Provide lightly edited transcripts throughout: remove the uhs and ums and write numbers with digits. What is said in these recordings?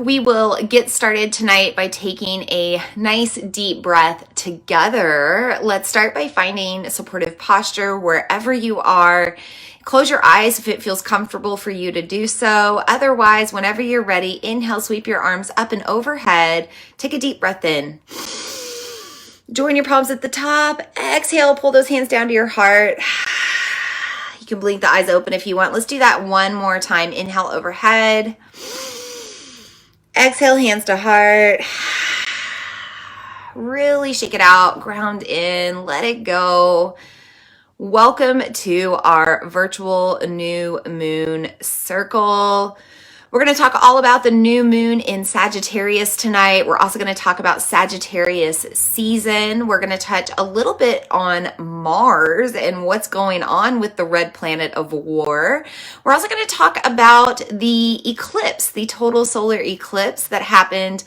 we will get started tonight by taking a nice deep breath together. Let's start by finding a supportive posture wherever you are. Close your eyes if it feels comfortable for you to do so. Otherwise, whenever you're ready, inhale, sweep your arms up and overhead. Take a deep breath in. Join your palms at the top. Exhale, pull those hands down to your heart. You can blink the eyes open if you want. Let's do that one more time. Inhale overhead. Exhale, hands to heart. Really shake it out. Ground in. Let it go. Welcome to our virtual new moon circle. We're going to talk all about the new moon in Sagittarius tonight. We're also going to talk about Sagittarius season. We're going to touch a little bit on Mars and what's going on with the red planet of war. We're also going to talk about the eclipse, the total solar eclipse that happened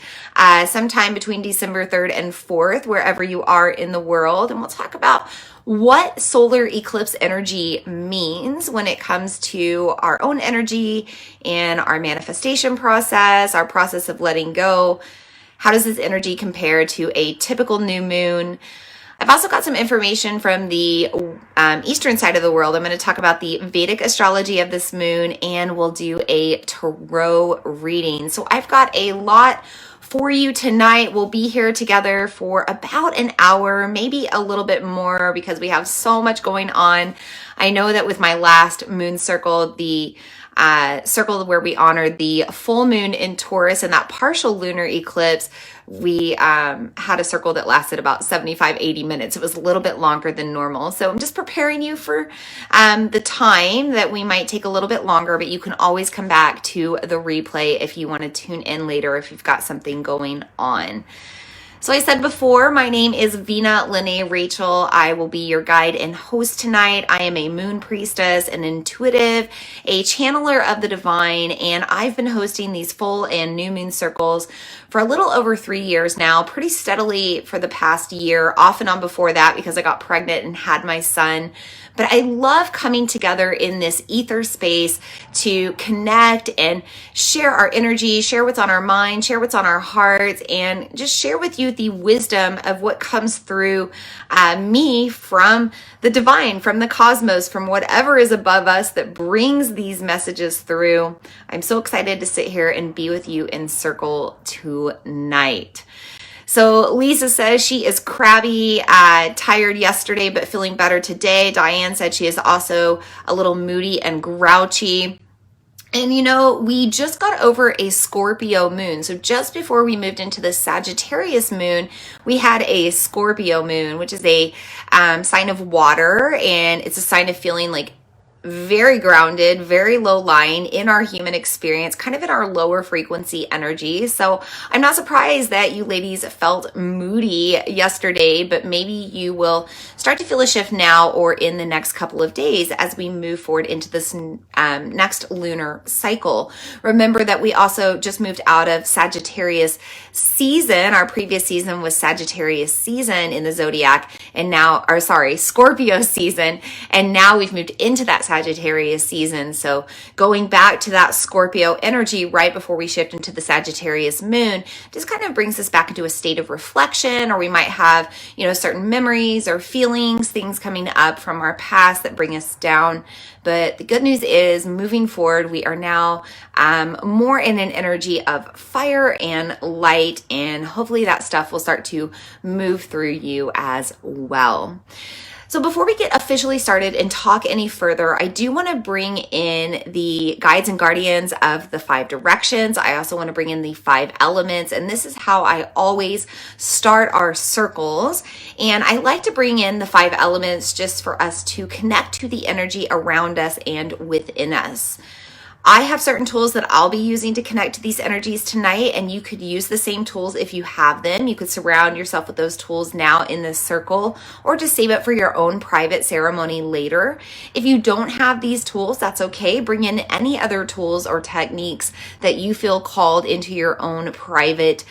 sometime between December 3rd and 4th, wherever you are in the world. And we'll talk about what solar eclipse energy means when it comes to our own energy and our manifestation process, our process of letting go. How does this energy compare to a typical new moon? I've also got some information from the eastern side of the world. I'm going to talk about the Vedic astrology of this moon, and we'll do a tarot reading. So I've got a lot for you tonight. We'll be here together for about an hour, maybe a little bit more, because we have so much going on. I know that with my last moon circle, the circle where we honored the full moon in Taurus and that partial lunar eclipse, we had a circle that lasted about 75-80 minutes. It was a little bit longer than normal. So I'm just preparing you for the time that we might take a little bit longer, but you can always come back to the replay if you want to tune in later if you've got something going on. So I said before, my name is Vina Lene Rachel. I will be your guide and host tonight. I am a moon priestess, an intuitive, a channeler of the divine, and I've been hosting these full and new moon circles for a little over 3 years now, pretty steadily for the past year, off and on before that because I got pregnant and had my son. But I love coming together in this ether space to connect and share our energy, share what's on our mind, share what's on our hearts, and just share with you the wisdom of what comes through me from the divine, from the cosmos, from whatever is above us that brings these messages through. I'm so excited to sit here and be with you in circle tonight. So Lisa says she is crabby, tired yesterday, but feeling better today. Diane said she is also a little moody and grouchy. And you know, we just got over a Scorpio moon. So just before we moved into the Sagittarius moon, we had a Scorpio moon, which is a sign of water. And it's a sign of feeling like very grounded, very low lying in our human experience, kind of in our lower frequency energy. So I'm not surprised that you ladies felt moody yesterday, but maybe you will start to feel a shift now or in the next couple of days as we move forward into this next lunar cycle. Remember that we also just moved out of Sagittarius season. Our previous season was Sagittarius season in the zodiac, and now, Scorpio season, and now we've moved into that Sagittarius season. So going back to that Scorpio energy right before we shift into the Sagittarius moon just kind of brings us back into a state of reflection, or we might have, certain memories or feelings, things coming up from our past that bring us down. But the good news is moving forward, we are now more in an energy of fire and light, and hopefully that stuff will start to move through you as well. So before we get officially started and talk any further, I do want to bring in the guides and guardians of the 5 directions. I also want to bring in the 5 elements, and this is how I always start our circles. And I like to bring in the 5 elements just for us to connect to the energy around us and within us. I have certain tools that I'll be using to connect to these energies tonight, and you could use the same tools if you have them. You could surround yourself with those tools now in this circle, or just save it for your own private ceremony later. If you don't have these tools, that's okay. Bring in any other tools or techniques that you feel called into your own private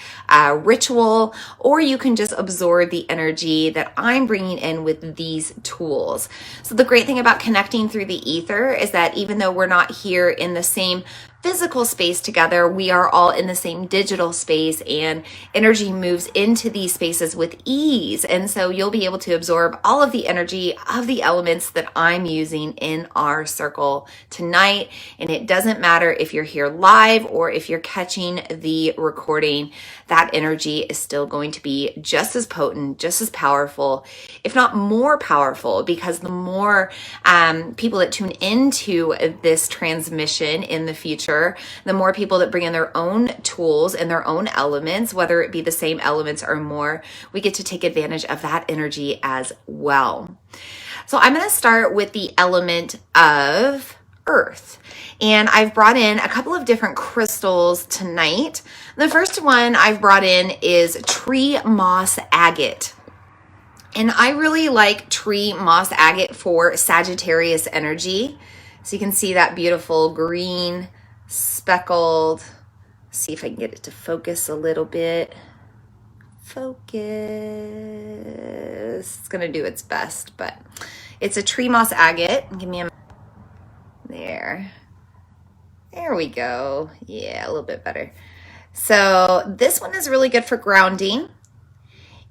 ritual, or you can just absorb the energy that I'm bringing in with these tools. So the great thing about connecting through the ether is that even though we're not here in the same physical space together, we are all in the same digital space, and energy moves into these spaces with ease. And so you'll be able to absorb all of the energy of the elements that I'm using in our circle tonight. And it doesn't matter if you're here live or if you're catching the recording, that energy is still going to be just as potent, just as powerful, if not more powerful, because the more people that tune into this transmission in the future, the more people that bring in their own tools and their own elements, whether it be the same elements or more, we get to take advantage of that energy as well. So I'm going to start with the element of earth. And I've brought in a couple of different crystals tonight. The first one I've brought in is tree moss agate. And I really like tree moss agate for Sagittarius energy. So you can see that beautiful green speckled. See if I can get it to focus a little bit. Focus. It's going to do its best, but it's a tree moss agate. Give me a there. There we go. Yeah, a little bit better. So this one is really good for grounding.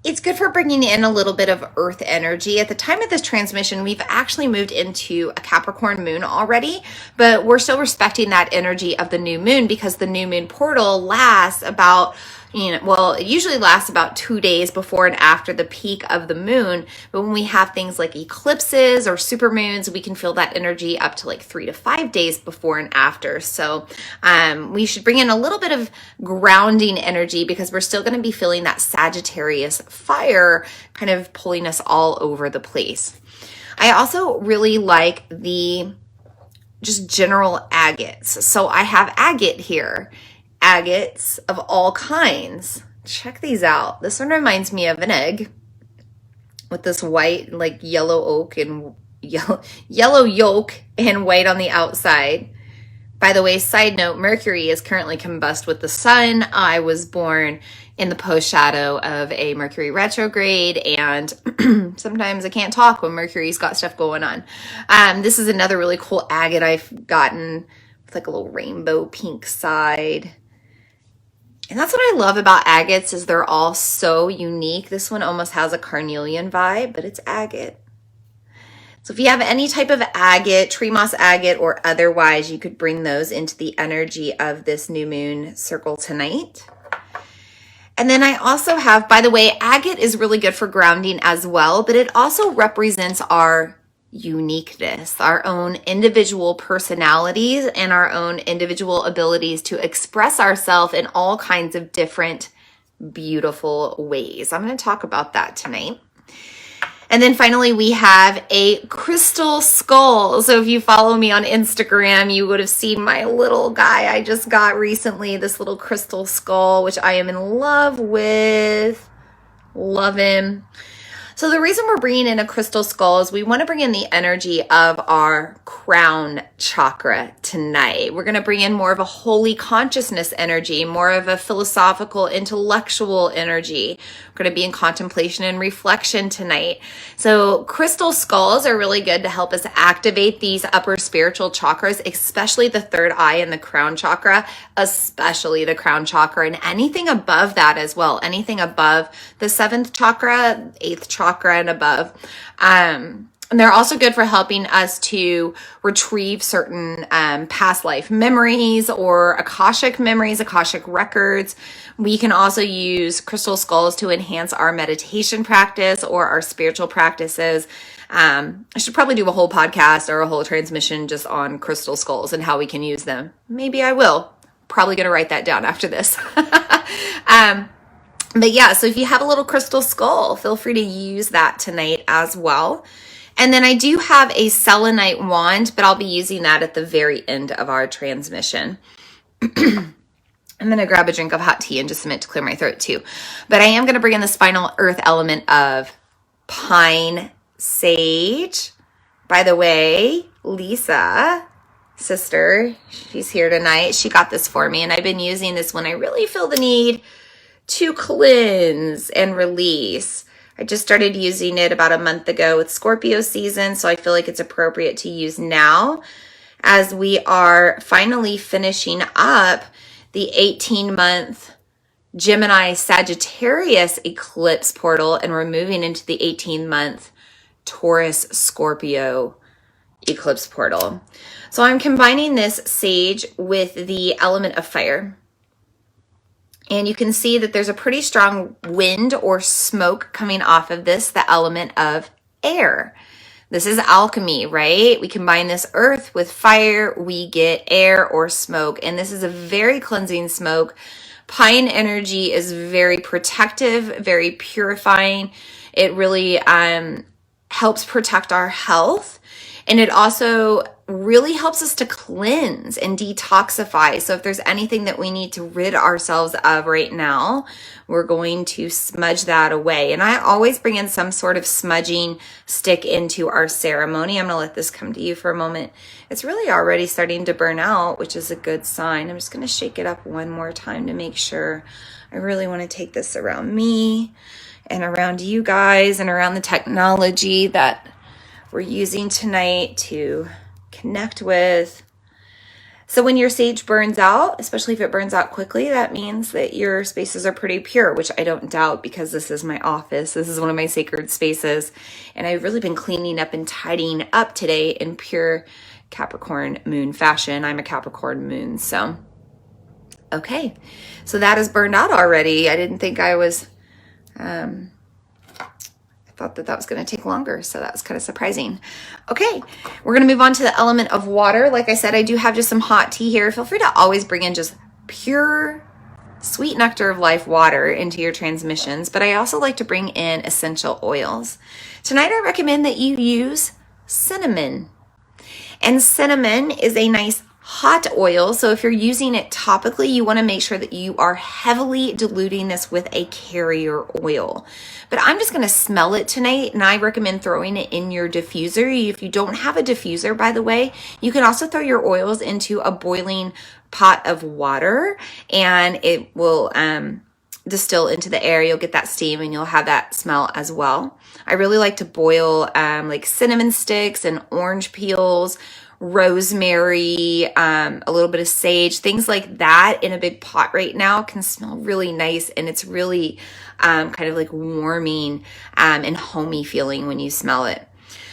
It's good for bringing in a little bit of earth energy. At the time of this transmission, we've actually moved into a Capricorn moon already, but we're still respecting that energy of the new moon because the new moon portal lasts about, it usually lasts about 2 days before and after the peak of the moon. But when we have things like eclipses or supermoons, we can feel that energy up to like 3 to 5 days before and after. So we should bring in a little bit of grounding energy because we're still going to be feeling that Sagittarius fire kind of pulling us all over the place. I also really like the just general agates. So I have agate here. Agates of all kinds. Check these out. This one reminds me of an egg with this white, like yellow oak and yellow yolk and white on the outside. By the way, side note, Mercury is currently combust with the sun. I was born in the post shadow of a Mercury retrograde, and sometimes I can't talk when Mercury's got stuff going on. This is another really cool agate I've gotten with like a little rainbow pink side. And that's what I love about agates is they're all so unique. This one almost has a carnelian vibe, but it's agate. So if you have any type of agate, tree moss agate or otherwise, you could bring those into the energy of this new moon circle tonight. And then I also have, by the way, agate is really good for grounding as well, but it also represents our uniqueness, our own individual personalities and our own individual abilities to express ourselves in all kinds of different beautiful ways. I'm going to talk about that tonight. And then finally, we have a crystal skull. So if you follow me on Instagram, you would have seen my little guy I just got recently, this little crystal skull, which I am in love with. Love him. So the reason we're bringing in a crystal skull is we want to bring in the energy of our crown chakra tonight. We're going to bring in more of a holy consciousness energy, more of a philosophical, intellectual energy. We're going to be in contemplation and reflection tonight. So crystal skulls are really good to help us activate these upper spiritual chakras, especially the third eye and the crown chakra, especially the crown chakra, and anything above that as well. Anything above the 7th chakra, 8th chakra and above. And they're also good for helping us to retrieve certain past life memories or Akashic memories, Akashic records. We can also use crystal skulls to enhance our meditation practice or our spiritual practices. I should probably do a whole podcast or a whole transmission just on crystal skulls and how we can use them. Maybe I will. Probably going to write that down after this. But yeah, so if you have a little crystal skull, feel free to use that tonight as well. And then I do have a selenite wand, but I'll be using that at the very end of our transmission. I'm going to grab a drink of hot tea in just a minute to clear my throat too. But I am going to bring in this final earth element of pine sage. By the way, Lisa, sister, she's here tonight. She got this for me, and I've been using this when I really feel the need to cleanse and release. I just started using it about a month ago with Scorpio season, so I feel like it's appropriate to use now. as we are finally finishing up the 18-month Gemini Sagittarius eclipse portal, and we're moving into the 18-month Taurus Scorpio eclipse portal. So I'm combining this sage with the element of fire. And you can see that there's a pretty strong wind or smoke coming off of this, the element of air. This is alchemy, right? We combine this earth with fire, we get air or smoke. And this is a very cleansing smoke. Pine energy is very protective, very purifying. It really helps protect our health. And it also really helps us to cleanse and detoxify. So if there's anything that we need to rid ourselves of right now, we're going to smudge that away. And I always bring in some sort of smudging stick into our ceremony. I'm going to let this come to you for a moment. It's really already starting to burn out, which is a good sign. I'm just going to shake it up one more time to make sure. I really want to take this around me and around you guys and around the technology that we're using tonight to connect with. So when your sage burns out, especially if it burns out quickly, that means that your spaces are pretty pure, which I don't doubt because this is my office. This is one of my sacred spaces. And I've really been cleaning up and tidying up today in pure Capricorn moon fashion. I'm a Capricorn moon, so. Okay, so that is burned out already. I didn't think I was, thought that was going to take longer, so that was kind of surprising. Okay, we're going to move on to the element of water. Like I said, I do have just some hot tea here. Feel free to always bring in just pure, sweet nectar of life water into your transmissions, but I also like to bring in essential oils. Tonight, I recommend that you use cinnamon. And cinnamon is a nice hot oil, so if you're using it topically, you want to make sure that you are heavily diluting this with a carrier oil. But I'm just going to smell it tonight, and I recommend throwing it in your diffuser. If you don't have a diffuser, by the way, you can also throw your oils into a boiling pot of water, and it will distill into the air. You'll get that steam, and you'll have that smell as well. I really like to boil like cinnamon sticks and orange peels, rosemary, a little bit of sage, things like that in a big pot right now can smell really nice, and it's really kind of like warming and homey feeling when you smell it.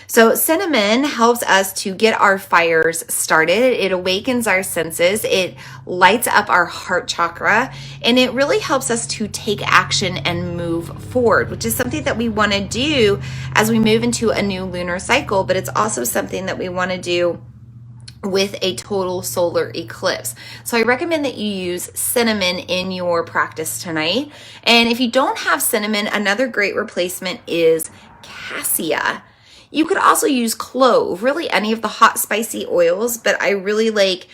So cinnamon helps us to get our fires started. It awakens our senses. It lights up our heart chakra, and it really helps us to take action and move forward, which is something that we want to do as we move into a new lunar cycle, but it's also something that we want to do with a total solar eclipse. So I recommend that you use cinnamon in your practice tonight. And if you don't have cinnamon, another great replacement is cassia. You could also use clove, really any of the hot spicy oils, but I really like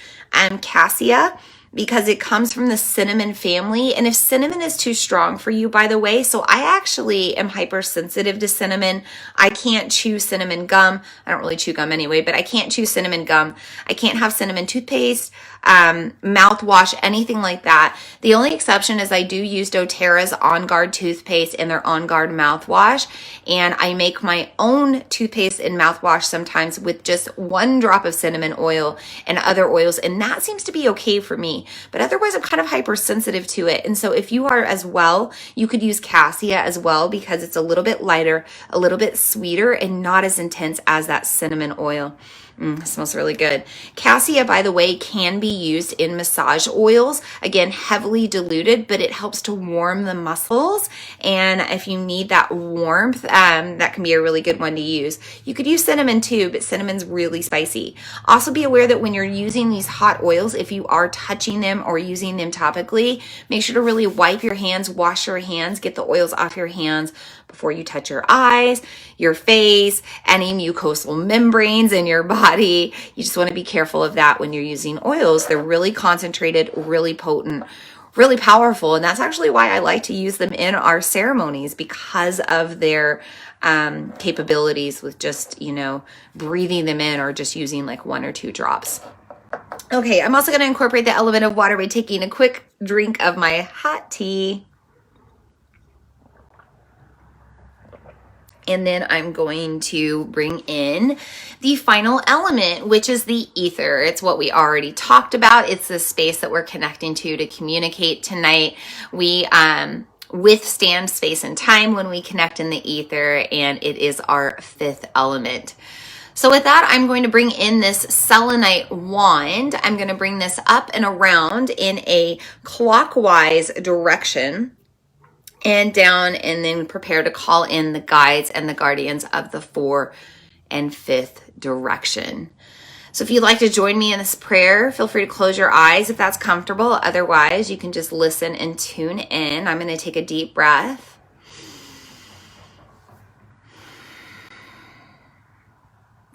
cassia because it comes from the cinnamon family. And if cinnamon is too strong for you, by the way, so I actually am hypersensitive to cinnamon. I can't chew cinnamon gum. I don't really chew gum anyway, but I can't chew cinnamon gum. I can't have cinnamon toothpaste, mouthwash, anything like that. The only exception is I do use doTERRA's On Guard toothpaste and their On Guard mouthwash. And I make my own toothpaste and mouthwash sometimes with just 1 drop of cinnamon oil and other oils. And that seems to be okay for me. But otherwise, I'm kind of hypersensitive to it. And so if you are as well, you could use cassia as well because it's a little bit lighter, a little bit sweeter, and not as intense as that cinnamon oil. It smells really good. Cassia, by the way, can be used in massage oils. Again, heavily diluted, but it helps to warm the muscles. And if you need that warmth, that can be a really good one to use. You could use cinnamon too, but cinnamon's really spicy. Also be aware that when you're using these hot oils, if you are touching them or using them topically, make sure to really wipe your hands, wash your hands, get the oils off your hands before you touch your eyes, your face, any mucosal membranes in your body. You just want to be careful of that when you're using oils. They're really concentrated, really potent, really powerful. And that's actually why I like to use them in our ceremonies, because of their capabilities with just, breathing them in or just using like 1 or 2 drops. Okay, I'm also going to incorporate the element of water by taking a quick drink of my hot tea. And then I'm going to bring in the final element, which is the ether. It's what we already talked about. It's the space that we're connecting to communicate tonight. We withstand space and time when we connect in the ether, and it is our fifth element. So with that, I'm going to bring in this selenite wand. I'm going to bring this up and around in a clockwise direction and down, and then prepare to call in the guides and the guardians of the 4th and 5th direction. So if you'd like to join me in this prayer, feel free to close your eyes if that's comfortable. Otherwise, you can just listen and tune in. I'm going to take a deep breath.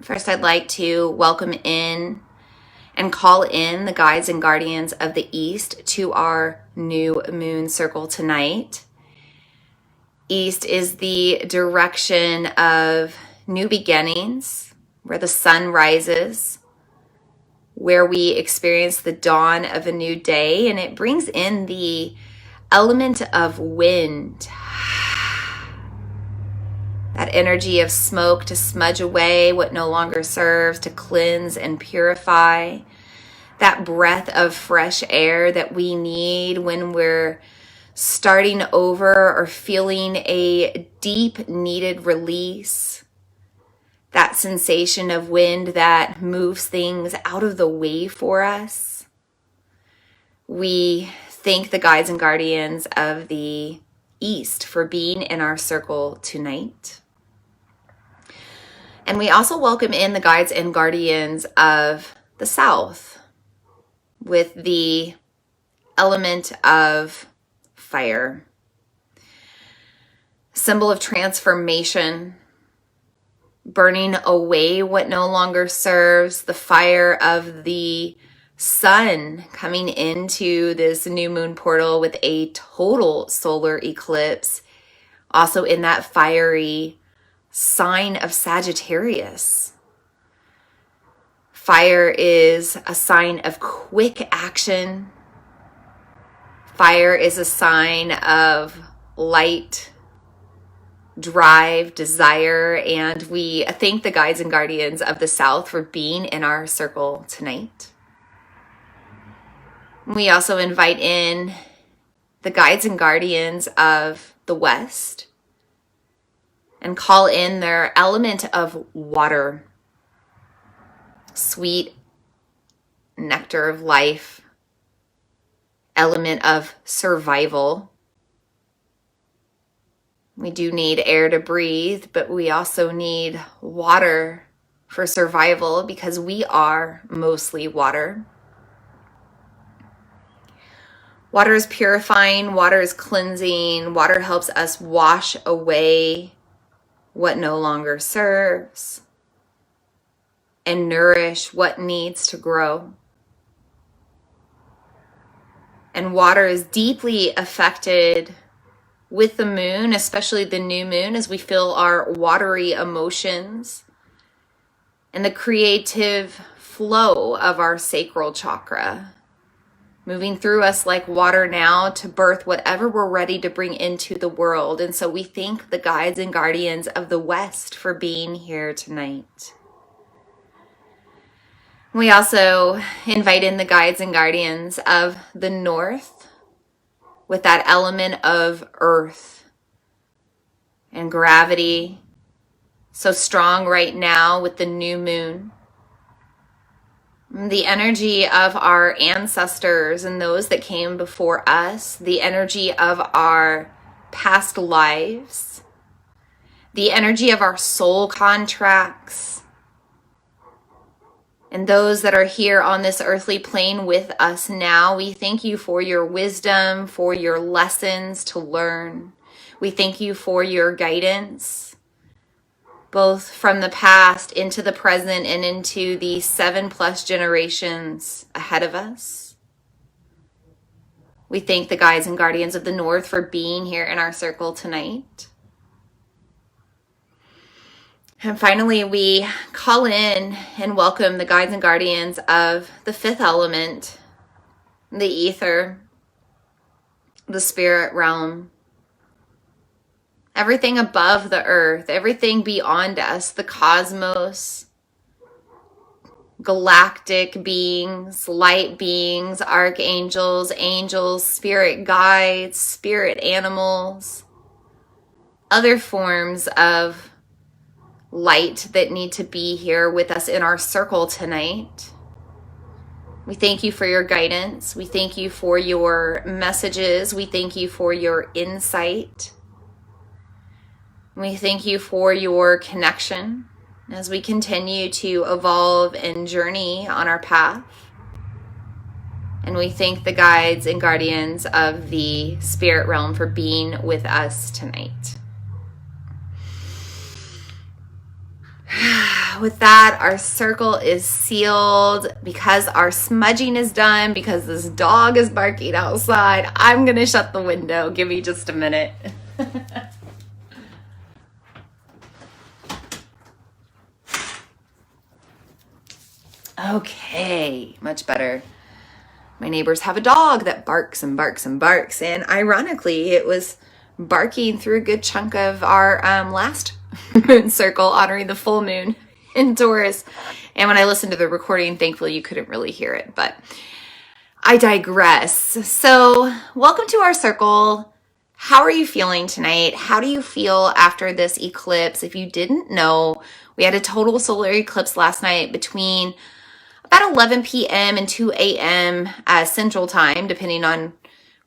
First, I'd like to welcome in and call in the guides and guardians of the East to our new moon circle tonight. East is the direction of new beginnings, where the sun rises, where we experience the dawn of a new day, and it brings in the element of wind. That energy of smoke to smudge away what no longer serves, to cleanse and purify. That breath of fresh air that we need when we're starting over or feeling a deep needed release. That sensation of wind that moves things out of the way for us. We thank the guides and guardians of the East for being in our circle tonight. And we also welcome in the guides and guardians of the South with the element of fire, symbol of transformation, burning away what no longer serves, the fire of the sun coming into this new moon portal with a total solar eclipse, also in that fiery sign of Sagittarius. Fire is a sign of quick action. Fire is a sign of light, drive, desire, and we thank the guides and guardians of the South for being in our circle tonight. We also invite in the guides and guardians of the West and call in their element of water, sweet nectar of life, element of survival. We do need air to breathe, but we also need water for survival because we are mostly water. Water is purifying, water is cleansing, water helps us wash away what no longer serves and nourish what needs to grow. And water is deeply affected with the moon, especially the new moon, as we feel our watery emotions and the creative flow of our sacral chakra, moving through us like water now to birth whatever we're ready to bring into the world. And so we thank the guides and guardians of the West for being here tonight. We also invite in the guides and guardians of the North with that element of earth and gravity, so strong right now with the new moon. The energy of our ancestors and those that came before us, the energy of our past lives, the energy of our soul contracts, and those that are here on this earthly plane with us now. We thank you for your wisdom, for your lessons to learn. We thank you for your guidance, both from the past into the present and into the 7+ generations ahead of us. We thank the guides and guardians of the North for being here in our circle tonight. And finally, we call in and welcome the guides and guardians of the 5th element, the ether, the spirit realm. everything above the earth, everything beyond us, the cosmos, galactic beings, light beings, archangels, angels, spirit guides, spirit animals, other forms of light that need to be here with us in our circle tonight. We thank you for your guidance. We thank you for your messages. We thank you for your insight. We thank you for your connection as we continue to evolve and journey on our path. And we thank the guides and guardians of the spirit realm for being with us tonight. With that, our circle is sealed. Because our smudging is done, because this dog is barking outside, I'm going to shut the window. Give me just a minute. Okay, much better. My neighbors have a dog that barks and barks and barks, and ironically, it was barking through a good chunk of our last moon circle, honoring the full moon in Taurus. And when I listened to the recording, thankfully you couldn't really hear it, but I digress. So welcome to our circle. How are you feeling tonight? How do you feel after this eclipse? If you didn't know, we had a total solar eclipse last night between about 11 p.m. and 2 a.m. Central Time, depending on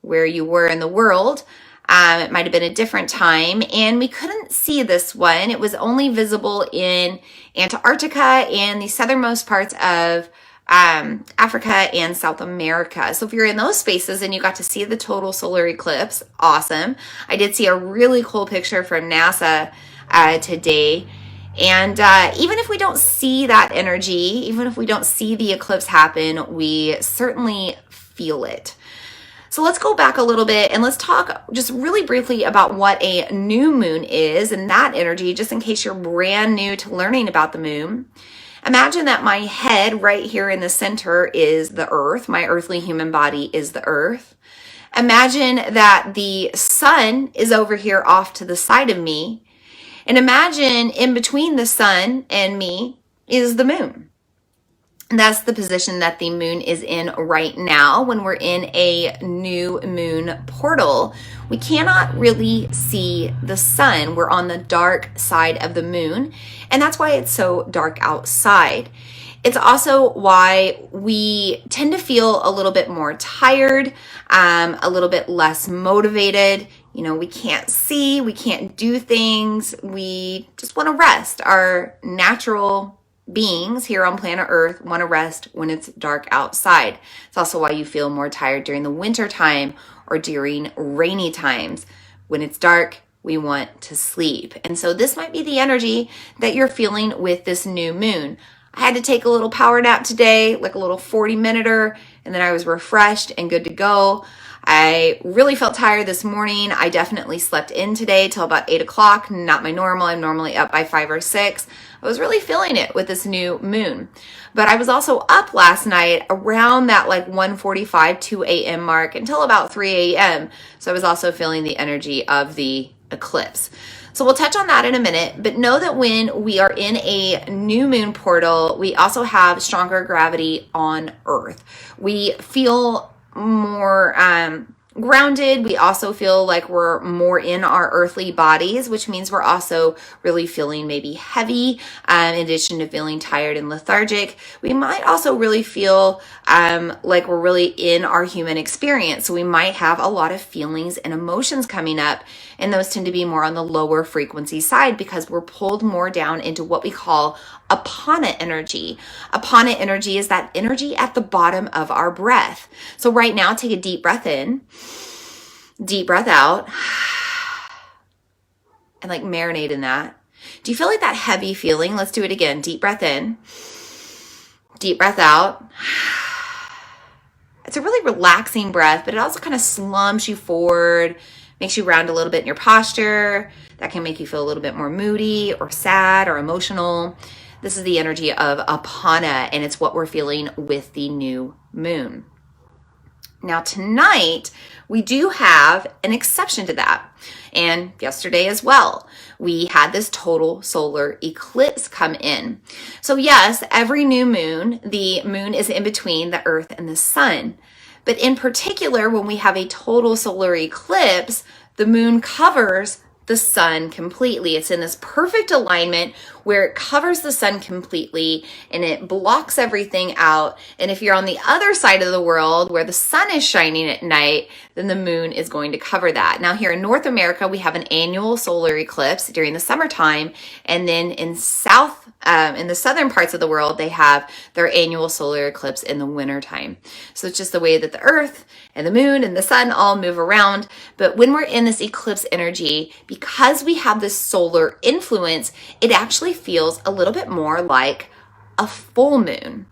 where you were in the world. It might have been a different time, and we couldn't see this one. It was only visible in Antarctica and the southernmost parts of Africa and South America. So if you're in those spaces and you got to see the total solar eclipse, awesome. I did see a really cool picture from NASA today. And even if we don't see that energy, even if we don't see the eclipse happen, we certainly feel it. So let's go back a little bit and let's talk just really briefly about what a new moon is and that energy, just in case you're brand new to learning about the moon. Imagine that my head right here in the center is the earth. My earthly human body is the earth. Imagine that the sun is over here off to the side of me. And imagine in between the sun and me is the moon. And that's the position that the moon is in right now when we're in a new moon portal. We cannot really see the sun. We're on the dark side of the moon, and that's why it's so dark outside. It's also why we tend to feel a little bit more tired, a little bit less motivated. You know, we can't see, we can't do things. We just want to rest. Our natural beings here on planet Earth want to rest when it's dark outside. It's also why you feel more tired during the winter time or during rainy times. When it's dark, we want to sleep. And so this might be the energy that you're feeling with this new moon. I had to take a little power nap today, like a little 40-minuter, and then I was refreshed and good to go. I really felt tired this morning. I definitely slept in today till about 8 o'clock, not my normal. I'm normally up by 5 or 6. I was really feeling it with this new moon. But I was also up last night around that like 1:45, 2 a.m. mark until about 3 a.m. So I was also feeling the energy of the eclipse. So we'll touch on that in a minute, but know that when we are in a new moon portal, we also have stronger gravity on Earth. We feel more grounded. We also feel like we're more in our earthly bodies, which means we're also really feeling maybe heavy, in addition to feeling tired and lethargic. We might also really feel like we're really in our human experience. So we might have a lot of feelings and emotions coming up, and those tend to be more on the lower frequency side because we're pulled more down into what we call apana energy. Apana energy is that energy at the bottom of our breath. So right now, take a deep breath in, deep breath out, and like marinate in that. Do you feel like that heavy feeling? Let's do it again. Deep breath in, deep breath out. It's a really relaxing breath, but it also kind of slumps you forward, makes you round a little bit in your posture. That can make you feel a little bit more moody or sad or emotional. This is the energy of apana, and it's what we're feeling with the new moon. Now tonight, we do have an exception to that. And yesterday as well, we had this total solar eclipse come in. So yes, every new moon, the moon is in between the earth and the sun. But in particular, when we have a total solar eclipse, the moon covers the sun completely. It's in this perfect alignment where it covers the sun completely and it blocks everything out. And if you're on the other side of the world where the sun is shining at night, then the moon is going to cover that. Now here in North America, we have an annual solar eclipse during the summertime. And then in the southern parts of the world, they have their annual solar eclipse in the wintertime. So it's just the way that the earth and the moon and the sun all move around. But when we're in this eclipse energy, because we have this solar influence, it actually feels a little bit more like a full moon.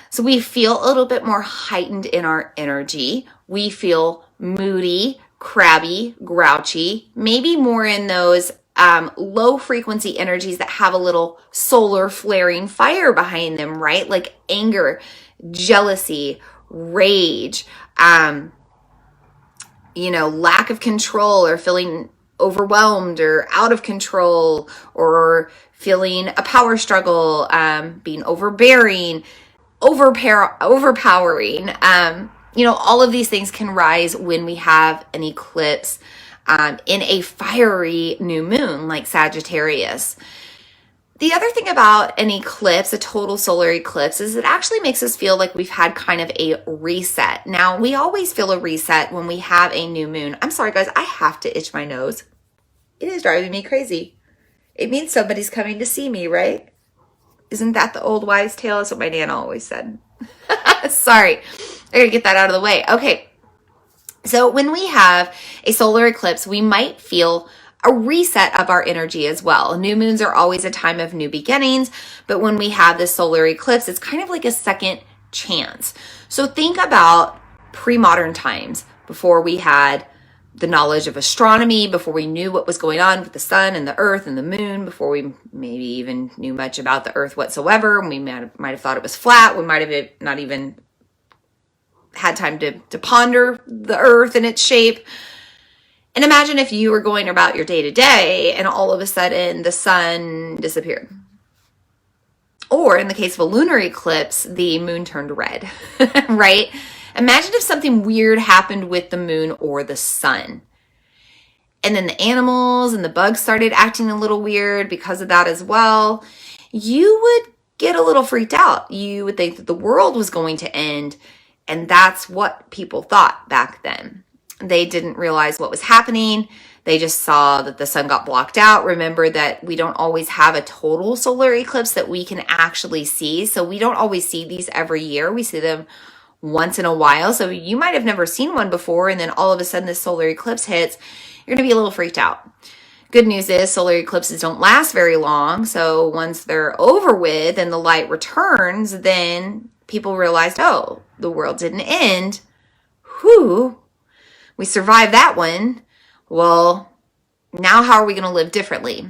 So we feel a little bit more heightened in our energy. We feel moody, crabby, grouchy, maybe more in those low frequency energies that have a little solar flaring fire behind them, right? Like anger, jealousy, rage, lack of control or feeling overwhelmed or out of control or feeling a power struggle, being overbearing, overpowering. All of these things can rise when we have an eclipse in a fiery new moon like Sagittarius. The other thing about an eclipse, a total solar eclipse, is it actually makes us feel like we've had kind of a reset. Now, we always feel a reset when we have a new moon. I'm sorry, guys, I have to itch my nose. It is driving me crazy. It means somebody's coming to see me, right? Isn't that the old wives' tale? That's what my Nana always said. Sorry, I gotta get that out of the way. Okay, so when we have a solar eclipse, we might feel a reset of our energy as well. New moons are always a time of new beginnings, but when we have this solar eclipse, it's kind of like a second chance. So think about pre-modern times, before we had the knowledge of astronomy, before we knew what was going on with the sun and the earth and the moon, before we maybe even knew much about the earth whatsoever. We might have thought it was flat. We might have not even had time to ponder the earth and its shape. And imagine if you were going about your day to day and all of a sudden the sun disappeared. Or in the case of a lunar eclipse, the moon turned red, right? Imagine if something weird happened with the moon or the sun. And then the animals and the bugs started acting a little weird because of that as well. You would get a little freaked out. You would think that the world was going to end. And that's what people thought back then. They didn't realize what was happening. They just saw that the sun got blocked out. Remember that we don't always have a total solar eclipse that we can actually see. So we don't always see these every year. We see them once in a while. So you might have never seen one before. And then all of a sudden this solar eclipse hits. You're going to be a little freaked out. Good news is solar eclipses don't last very long. So once they're over with and the light returns, then people realized, oh, the world didn't end. Whew. We survived that one. Well, now how are we going to live differently?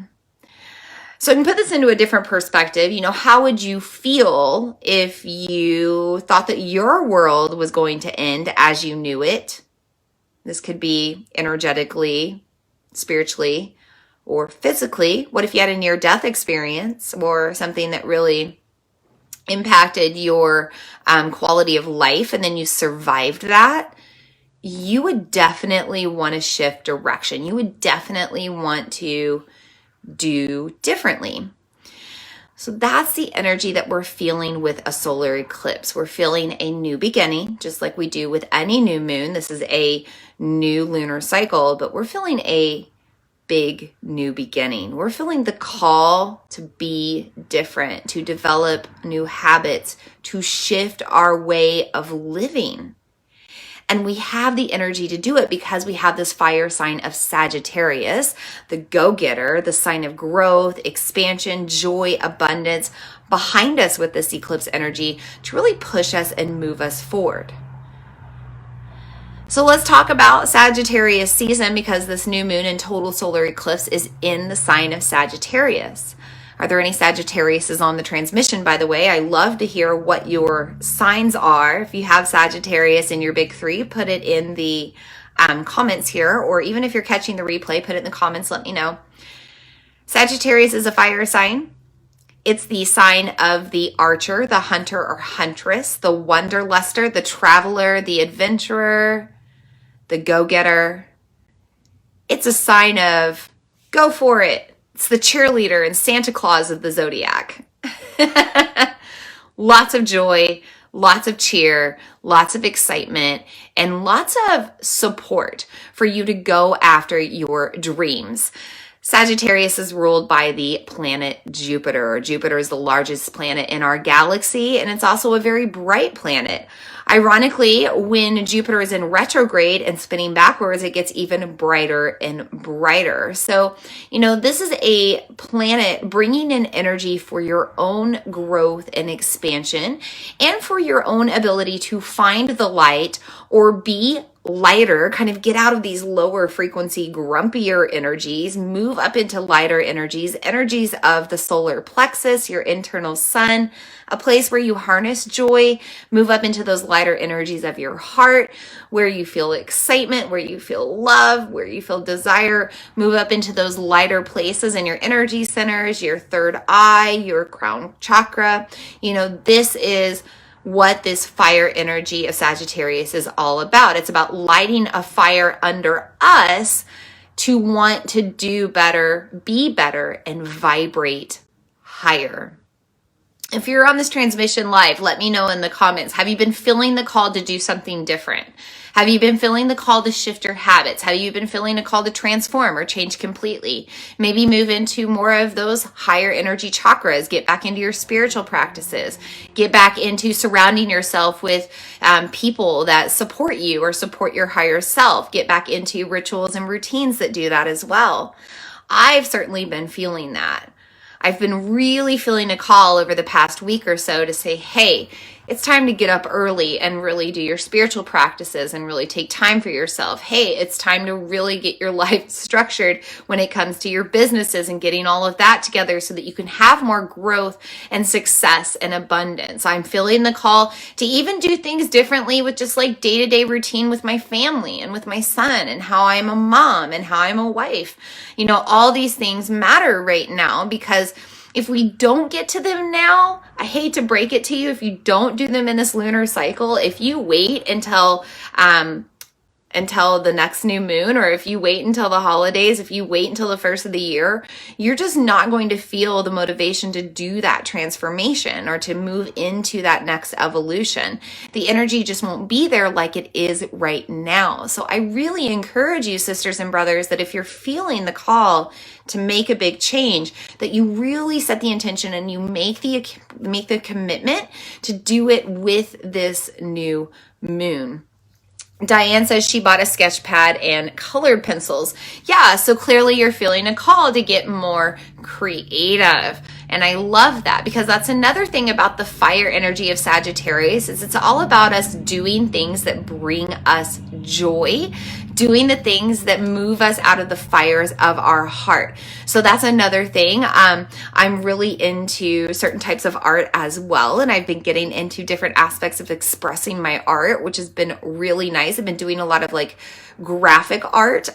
So I can put this into a different perspective. How would you feel if you thought that your world was going to end as you knew it? This could be energetically, spiritually, or physically. What if you had a near-death experience or something that really impacted your quality of life and then you survived that? You would definitely want to shift direction. You would definitely want to do differently. So that's the energy that we're feeling with a solar eclipse. We're feeling a new beginning, just like we do with any new moon. This is a new lunar cycle, but we're feeling a big new beginning. We're feeling the call to be different, to develop new habits, to shift our way of living. And we have the energy to do it because we have this fire sign of Sagittarius, the go-getter, the sign of growth, expansion, joy, abundance behind us with this eclipse energy to really push us and move us forward. So let's talk about Sagittarius season because this new moon and total solar eclipse is in the sign of Sagittarius. Are there any Sagittariuses on the transmission, by the way? I love to hear what your signs are. If you have Sagittarius in your big three, put it in the comments here, or even if you're catching the replay, put it in the comments, let me know. Sagittarius is a fire sign. It's the sign of the archer, the hunter or huntress, the wanderluster, the traveler, the adventurer, the go-getter. It's a sign of go for it. It's the cheerleader and Santa Claus of the zodiac. Lots of joy, lots of cheer, lots of excitement, and lots of support for you to go after your dreams. Sagittarius is ruled by the planet Jupiter. Jupiter is the largest planet in our galaxy, and it's also a very bright planet. Ironically, when Jupiter is in retrograde and spinning backwards, it gets even brighter and brighter. So, this is a planet bringing in energy for your own growth and expansion, and for your own ability to find the light or be lighter, kind of get out of these lower frequency, grumpier energies, move up into lighter energies of the solar plexus, your internal sun, a place where you harness joy, move up into those lighter energies of your heart, where you feel excitement, where you feel love, where you feel desire, move up into those lighter places in your energy centers, your third eye, your crown chakra. This is what this fire energy of Sagittarius is all about. It's about lighting a fire under us to want to do better, be better, and vibrate higher. If you're on this transmission live, let me know in the comments. Have you been feeling the call to do something different? Have you been feeling the call to shift your habits? Have you been feeling a call to transform or change completely? Maybe move into more of those higher energy chakras. Get back into your spiritual practices. Get back into surrounding yourself with people that support you or support your higher self. Get back into rituals and routines that do that as well. I've certainly been feeling that. I've been really feeling a call over the past week or so to say, hey, it's time to get up early and really do your spiritual practices and really take time for yourself. Hey, it's time to really get your life structured when it comes to your businesses and getting all of that together so that you can have more growth and success and abundance. I'm feeling the call to even do things differently with just like day-to-day routine with my family and with my son and how I'm a mom and how I'm a wife. All these things matter right now, because if we don't get to them now, I hate to break it to you, if you don't do them in this lunar cycle, if you wait until the next new moon, or if you wait until the holidays, if you wait until the first of the year, you're just not going to feel the motivation to do that transformation or to move into that next evolution. The energy just won't be there like it is right now. So I really encourage you, sisters and brothers, that if you're feeling the call to make a big change, that you really set the intention and you make the commitment to do it with this new moon. Diane says she bought a sketch pad and colored pencils. Yeah, so clearly you're feeling a call to get more creative. And I love that, because that's another thing about the fire energy of Sagittarius is it's all about us doing things that bring us joy, doing the things that move us out of the fires of our heart. So that's another thing. I'm really into certain types of art as well, and I've been getting into different aspects of expressing my art, which has been really nice. I've been doing a lot of like graphic art,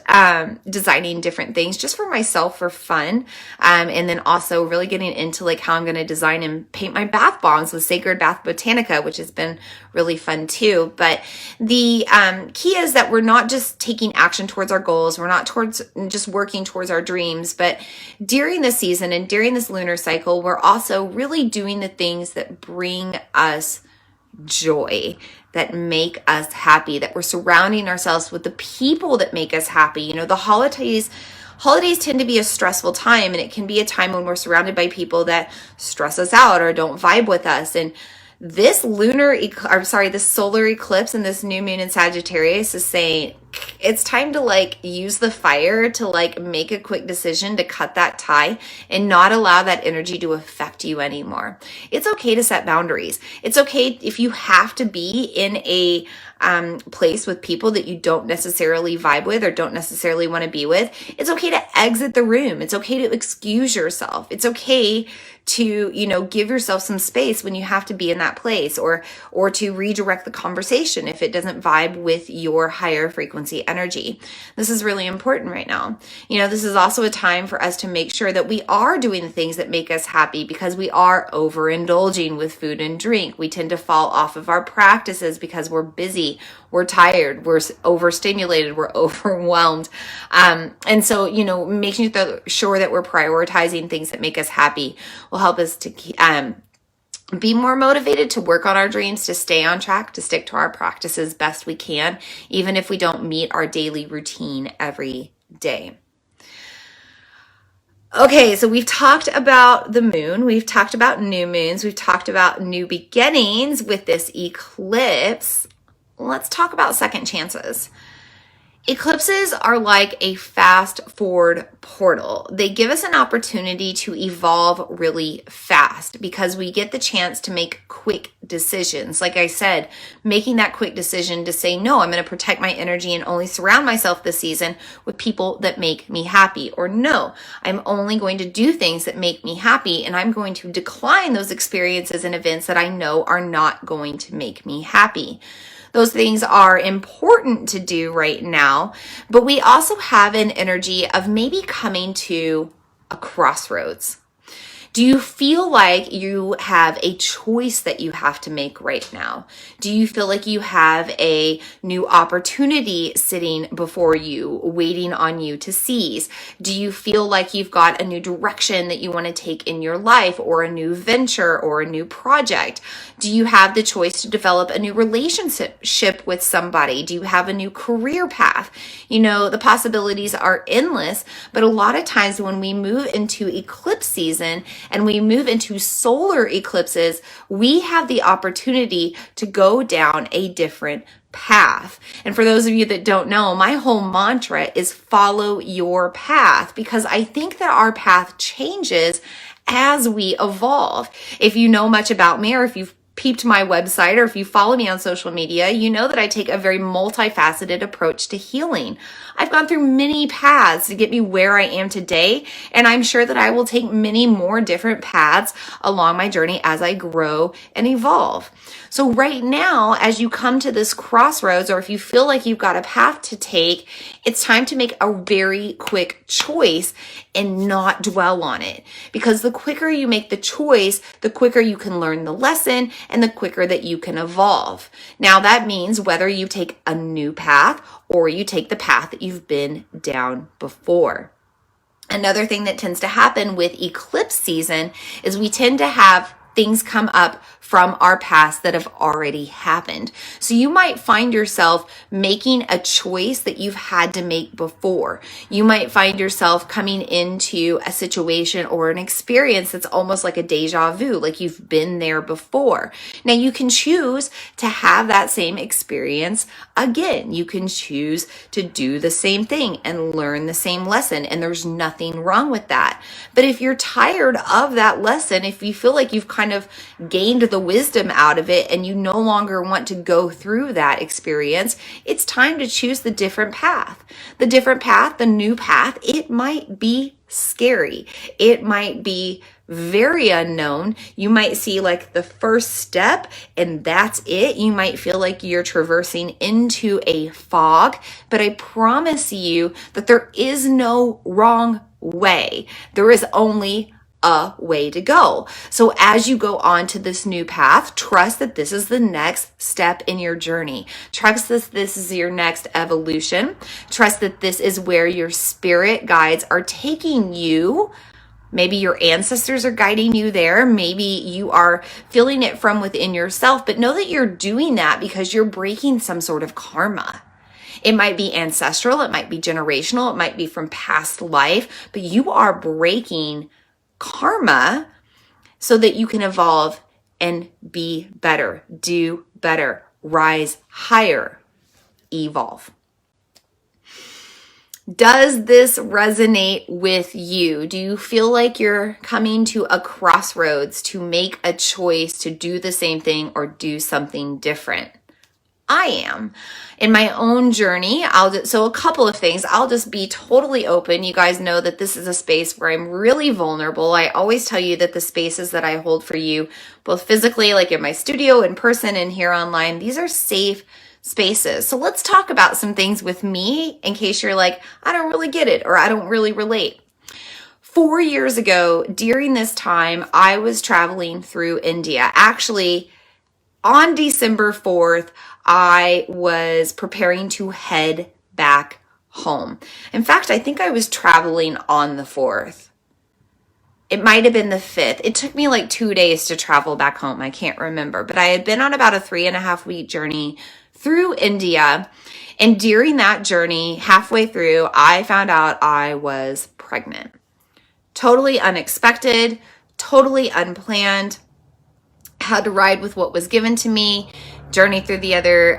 designing different things just for myself for fun, and then also really getting into like how I'm going to design and paint my bath bombs with Sacred Bath Botanica, which has been really fun too. But the key is that we're not just taking action towards our goals, we're not just working towards our dreams, but during this season and during this lunar cycle, we're also really doing the things that bring us joy, that make us happy, that we're surrounding ourselves with the people that make us happy. The holidays tend to be a stressful time, and it can be a time when we're surrounded by people that stress us out or don't vibe with us. And this solar eclipse and this new moon in Sagittarius is saying, It's time to like use the fire to like make a quick decision to cut that tie and not allow that energy to affect you anymore. It's okay to set boundaries. It's okay if you have to be in a place with people that you don't necessarily vibe with or don't necessarily want to be with. It's okay to exit the room. It's okay to excuse yourself. It's okay to, give yourself some space when you have to be in that place, or to redirect the conversation if it doesn't vibe with your higher frequency energy. This is really important right now. This is also a time for us to make sure that we are doing the things that make us happy, because we are overindulging with food and drink. We tend to fall off of our practices because we're busy, we're tired, we're overstimulated, we're overwhelmed. And so, making sure that we're prioritizing things that make us happy will help us to be more motivated to work on our dreams, to stay on track, to stick to our practices best we can, even if we don't meet our daily routine every day. Okay, so we've talked about the moon, we've talked about new moons, we've talked about new beginnings with this eclipse. Let's talk about second chances. Eclipses are like a fast forward portal. They give us an opportunity to evolve really fast because we get the chance to make quick decisions. Like I said, making that quick decision to say, no, I'm going to protect my energy and only surround myself this season with people that make me happy. Or no, I'm only going to do things that make me happy, and I'm going to decline those experiences and events that I know are not going to make me happy. Those things are important to do right now, but we also have an energy of maybe coming to a crossroads. Do you feel like you have a choice that you have to make right now? Do you feel like you have a new opportunity sitting before you, waiting on you to seize? Do you feel like you've got a new direction that you want to take in your life, or a new venture, or a new project? Do you have the choice to develop a new relationship with somebody? Do you have a new career path? The possibilities are endless, but a lot of times when we move into eclipse season and we move into solar eclipses, we have the opportunity to go down a different path. And for those of you that don't know, my whole mantra is follow your path, because I think that our path changes as we evolve. If you know much about me, or if you've peeped my website, or if you follow me on social media, you know that I take a very multifaceted approach to healing. I've gone through many paths to get me where I am today, and I'm sure that I will take many more different paths along my journey as I grow and evolve. So right now, as you come to this crossroads, or if you feel like you've got a path to take, it's time to make a very quick choice and not dwell on it. Because the quicker you make the choice, the quicker you can learn the lesson, and the quicker that you can evolve. Now that means whether you take a new path or you take the path that you've been down before. Another thing that tends to happen with eclipse season is we tend to have things come up from our past that have already happened. So you might find yourself making a choice that you've had to make before. You might find yourself coming into a situation or an experience that's almost like a deja vu, like you've been there before. Now you can choose to have that same experience again. You can choose to do the same thing and learn the same lesson, and there's nothing wrong with that. But if you're tired of that lesson, if you feel like you've kind of gained the wisdom out of it and you no longer want to go through that experience, it's time to choose the different path. The different path, the new path, it might be scary. It might be very unknown. You might see like the first step and that's it. You might feel like you're traversing into a fog, but I promise you that there is no wrong way. There is only a way to go. So as you go on to this new path, trust that this is the next step in your journey. Trust that this is your next evolution. Trust that this is where your spirit guides are taking you. Maybe your ancestors are guiding you there. Maybe you are feeling it from within yourself, but know that you're doing that because you're breaking some sort of karma. It might be ancestral, it might be generational, it might be from past life, but you are breaking karma so that you can evolve and be better, do better, rise higher, evolve. Does this resonate with you? Do you feel like you're coming to a crossroads to make a choice to do the same thing or do something different? I am. In my own journey, so a couple of things. I'll just be totally open. You guys know that this is a space where I'm really vulnerable. I always tell you that the spaces that I hold for you, both physically, like in my studio, in person, and here online, these are safe spaces. So let's talk about some things with me in case you're like, I don't really get it or I don't really relate. 4 years ago, during this time, I was traveling through India. Actually, on December 4th, I was preparing to head back home. In fact, I think I was traveling on the 4th. It might have been the 5th. It took me like 2 days to travel back home. I can't remember, but I had been on about a 3.5-week journey through India. And during that journey, halfway through, I found out I was pregnant. Totally unexpected, totally unplanned. Had to ride with what was given to me, journey through the other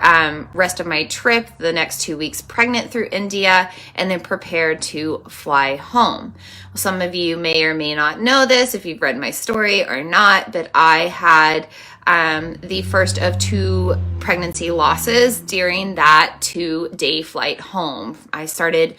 rest of my trip, the next 2 weeks pregnant through India, and then prepared to fly home. Well, some of you may or may not know this if you've read my story or not, but I had the first of 2 pregnancy losses during that 2-day flight home. I started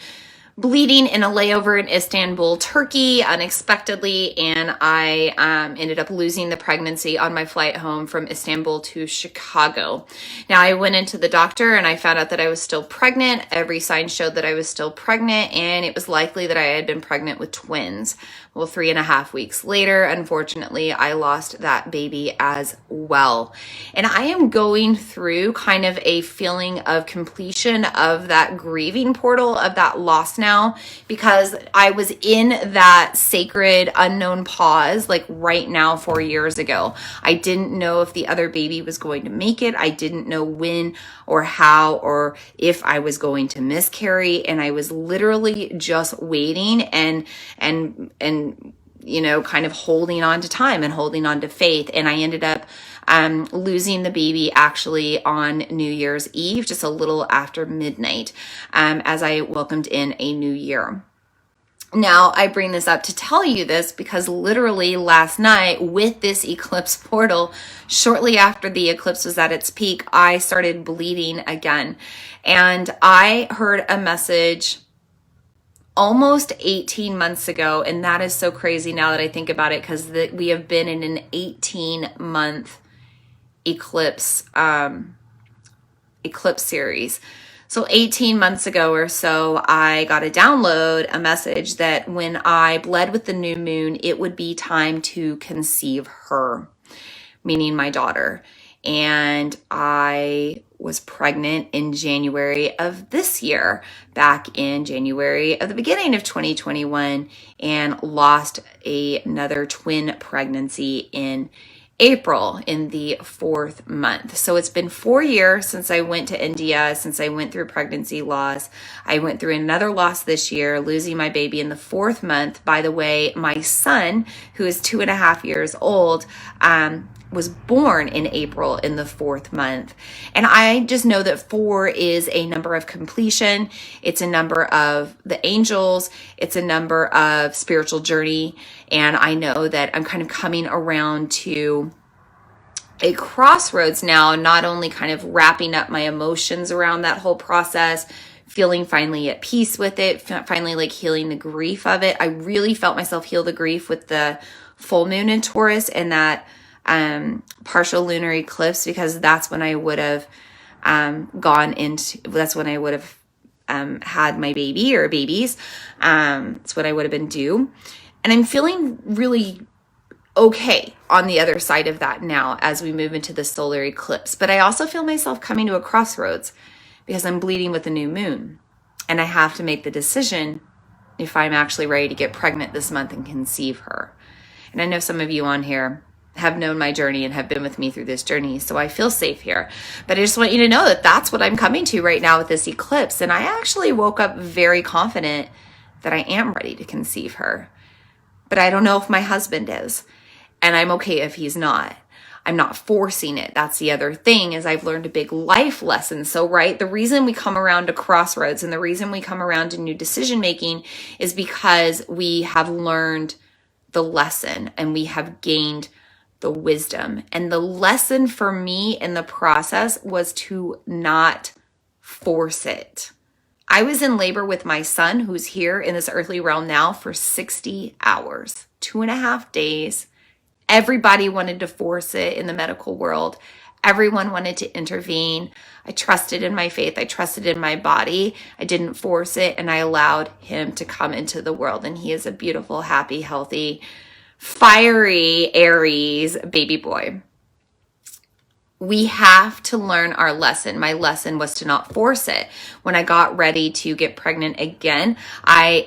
bleeding in a layover in Istanbul, Turkey, unexpectedly, and I ended up losing the pregnancy on my flight home from Istanbul to Chicago. Now, I went into the doctor and I found out that I was still pregnant. Every sign showed that I was still pregnant, and it was likely that I had been pregnant with twins. Well, 3.5 weeks later, unfortunately, I lost that baby as well. And I am going through kind of a feeling of completion of that grieving portal, of that loss now, because I was in that sacred unknown pause like right now 4 years ago. I didn't know if the other baby was going to make it. I didn't know when or how or if I was going to miscarry, and I was literally just waiting and you know, kind of holding on to time and holding on to faith. And I ended up losing the baby actually on New Year's Eve, just a little after midnight, as I welcomed in a new year. Now, I bring this up to tell you this because literally last night with this eclipse portal, shortly after the eclipse was at its peak, I started bleeding again. And I heard a message almost 18 months ago, and that is so crazy now that I think about it, because we have been in an 18-month eclipse series. So 18 months ago or so, I got a download, a message that when I bled with the new moon, it would be time to conceive her, meaning my daughter. And I was pregnant in January of this year, back in January of the beginning of 2021, and lost another twin pregnancy in April in the 4th month. So it's been 4 years since I went to India, since I went through pregnancy loss. I went through another loss this year, losing my baby in the 4th month. By the way, my son, who is 2.5 years old, was born in April in the 4th month. And I just know that 4 is a number of completion. It's a number of the angels. It's a number of spiritual journey. And I know that I'm kind of coming around to a crossroads now, not only kind of wrapping up my emotions around that whole process, feeling finally at peace with it, finally like healing the grief of it. I really felt myself heal the grief with the full moon in Taurus and that partial lunar eclipse, because that's when I would have that's when I would have had my baby or babies. It's what I would have been due. And I'm feeling really okay on the other side of that now as we move into the solar eclipse. But I also feel myself coming to a crossroads because I'm bleeding with the new moon. And I have to make the decision if I'm actually ready to get pregnant this month and conceive her. And I know some of you on here have known my journey and have been with me through this journey, so I feel safe here. But I just want you to know that that's what I'm coming to right now with this eclipse. And I actually woke up very confident that I am ready to conceive her. But I don't know if my husband is, and I'm okay if he's not. I'm not forcing it. That's the other thing, is I've learned a big life lesson. So, right, the reason we come around to crossroads and the reason we come around to new decision making is because we have learned the lesson and we have gained the wisdom. And the lesson for me in the process was to not force it. I was in labor with my son, who's here in this earthly realm now, for 60 hours, 2.5 days. Everybody wanted to force it in the medical world. Everyone wanted to intervene. I trusted in my faith. I trusted in my body. I didn't force it, and I allowed him to come into the world. And he is a beautiful, happy, healthy, fiery Aries baby boy. We have to learn our lesson. My lesson was to not force it. When I got ready to get pregnant again, I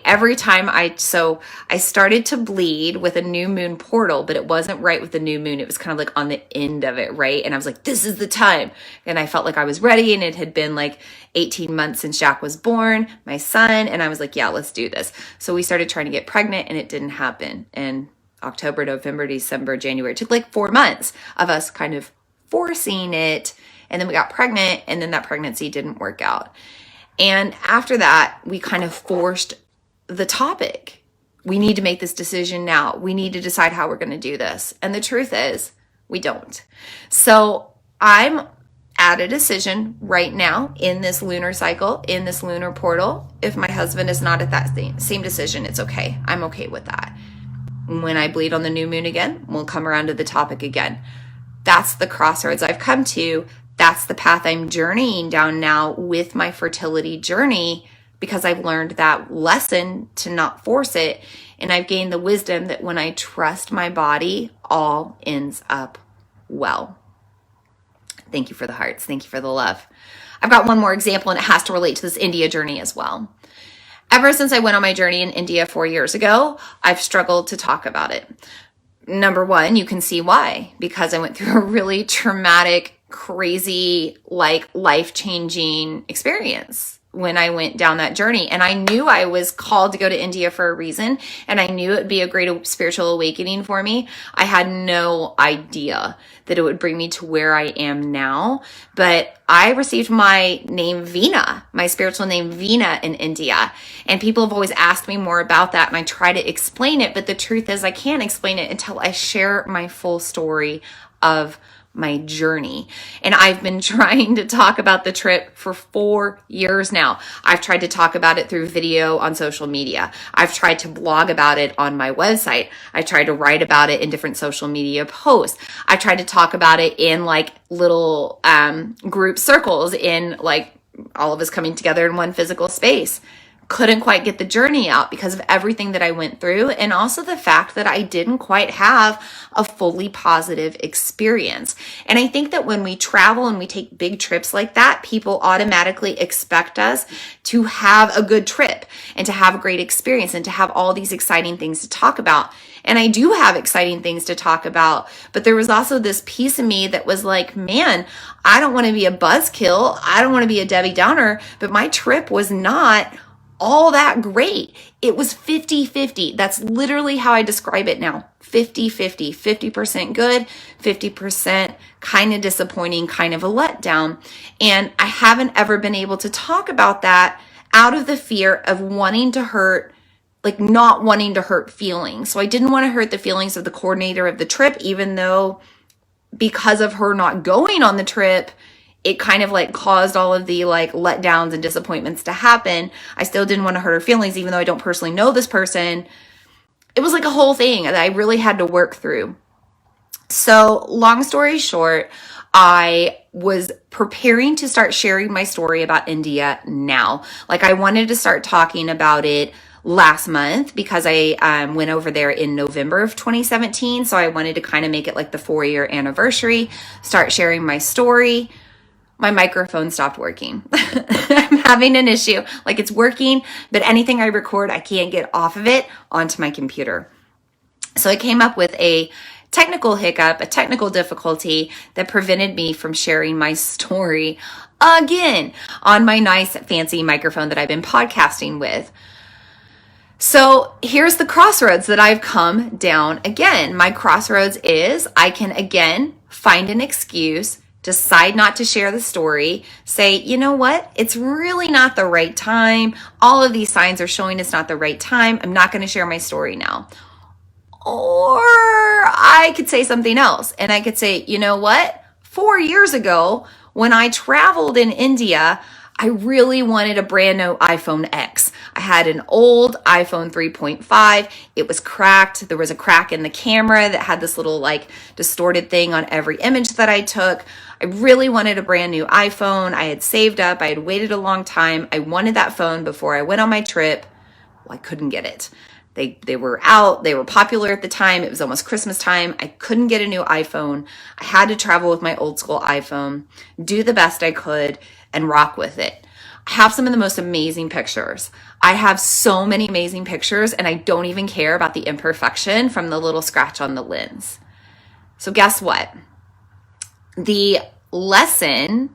started to bleed with a new moon portal, but it wasn't right with the new moon. It was kind of like on the end of it, right? And I was like, this is the time. And I felt like I was ready, and it had been like 18 months since Jack was born, my son. And I was like, yeah, let's do this. So we started trying to get pregnant, and it didn't happen. And October, November, December, January, it took like 4 months of us kind of forcing it. And then we got pregnant, and then that pregnancy didn't work out. And after that, we kind of forced the topic. We need to make this decision now. We need to decide how we're going to do this. And the truth is, we don't. So I'm at a decision right now in this lunar cycle, in this lunar portal. If my husband is not at that same decision, it's okay. I'm okay with that. When I bleed on the new moon again, we'll come around to the topic again. That's the crossroads I've come to. That's the path I'm journeying down now with my fertility journey, because I've learned that lesson to not force it. And I've gained the wisdom that when I trust my body, all ends up well. Thank you for the hearts. Thank you for the love. I've got one more example, and it has to relate to this India journey as well. Ever since I went on my journey in India 4 years ago, I've struggled to talk about it. Number one, you can see why, because I went through a really traumatic, crazy, like life-changing experience when I went down that journey. And I knew I was called to go to India for a reason, and I knew it would be a great spiritual awakening for me. I had no idea that it would bring me to where I am now. But I received my name Veena, my spiritual name Veena, in India. And people have always asked me more about that, and I try to explain it. But the truth is, I can't explain it until I share my full story of my journey. And I've been trying to talk about the trip for 4 years now. I've tried to talk about it through video on social media. I've tried to blog about it on my website. I tried to write about it in different social media posts. I tried to talk about it in like little group circles, in like all of us coming together in one physical space. Couldn't quite get the journey out because of everything that I went through, and also the fact that I didn't quite have a fully positive experience. And I think that when we travel and we take big trips like that, people automatically expect us to have a good trip and to have a great experience and to have all these exciting things to talk about. And I do have exciting things to talk about, but there was also this piece of me that was like, man, I don't want to be a buzzkill. I don't want to be a Debbie Downer, but my trip was not all that great. It was 50-50. That's literally how I describe it now. 50-50, 50% good, 50% kind of disappointing, kind of a letdown. And I haven't ever been able to talk about that out of the fear of wanting to hurt, like not wanting to hurt feelings. So I didn't want to hurt the feelings of the coordinator of the trip, even though because of her not going on the trip, it kind of like caused all of the like letdowns and disappointments to happen. I still didn't want to hurt her feelings, even though I don't personally know this person. It was like a whole thing that I really had to work through. So long story short, I was preparing to start sharing my story about India now. Like I wanted to start talking about it last month because I went over there in November of 2017. So I wanted to kind of make it like the 4-year anniversary, start sharing my story. My microphone stopped working. I'm having an issue. Like it's working, but anything I record, I can't get off of it onto my computer. So I came up with a technical hiccup, a technical difficulty that prevented me from sharing my story again on my nice fancy microphone that I've been podcasting with. So here's the crossroads that I've come down again. My crossroads is I can again find an excuse, decide not to share the story, say, you know what, it's really not the right time. All of these signs are showing it's not the right time. I'm not going to share my story now. Or I could say something else, and I could say, you know what, 4 years ago when I traveled in India, I really wanted a brand new iPhone X. I had an old iPhone 3.5. It was cracked. There was a crack in the camera that had this little like distorted thing on every image that I took. I really wanted a brand new iPhone. I had saved up. I had waited a long time. I wanted that phone before I went on my trip. Well, I couldn't get it. They were out. They were popular at the time. It was almost Christmas time. I couldn't get a new iPhone. I had to travel with my old school iPhone, do the best I could, and rock with it. I have some of the most amazing pictures. I have so many amazing pictures, and I don't even care about the imperfection from the little scratch on the lens. So guess what? The lesson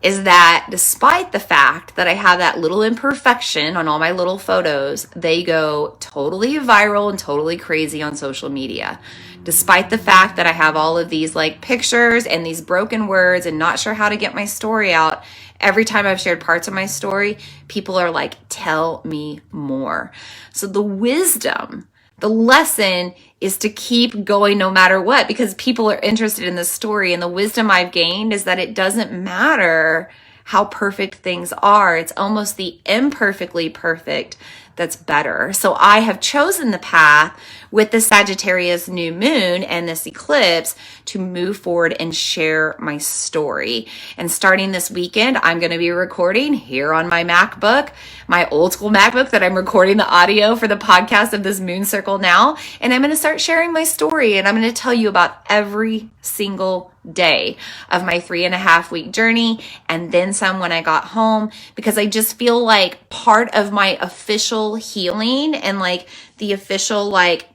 is that despite the fact that I have that little imperfection on all my little photos, they go totally viral and totally crazy on social media. Despite the fact that I have all of these like pictures and these broken words and not sure how to get my story out, every time I've shared parts of my story, people are like, tell me more. So the wisdom, the lesson is to keep going no matter what, because people are interested in the story. And the wisdom I've gained is that it doesn't matter how perfect things are. It's almost the imperfectly perfect that's better. So I have chosen the path with the Sagittarius new moon and this eclipse to move forward and share my story. And starting this weekend, I'm going to be recording here on my MacBook, my old school MacBook that I'm recording the audio for the podcast of this moon circle now. And I'm going to start sharing my story, and I'm going to tell you about every single day of my 3.5 week journey and then some when I got home, because I just feel like part of my official healing and like the official like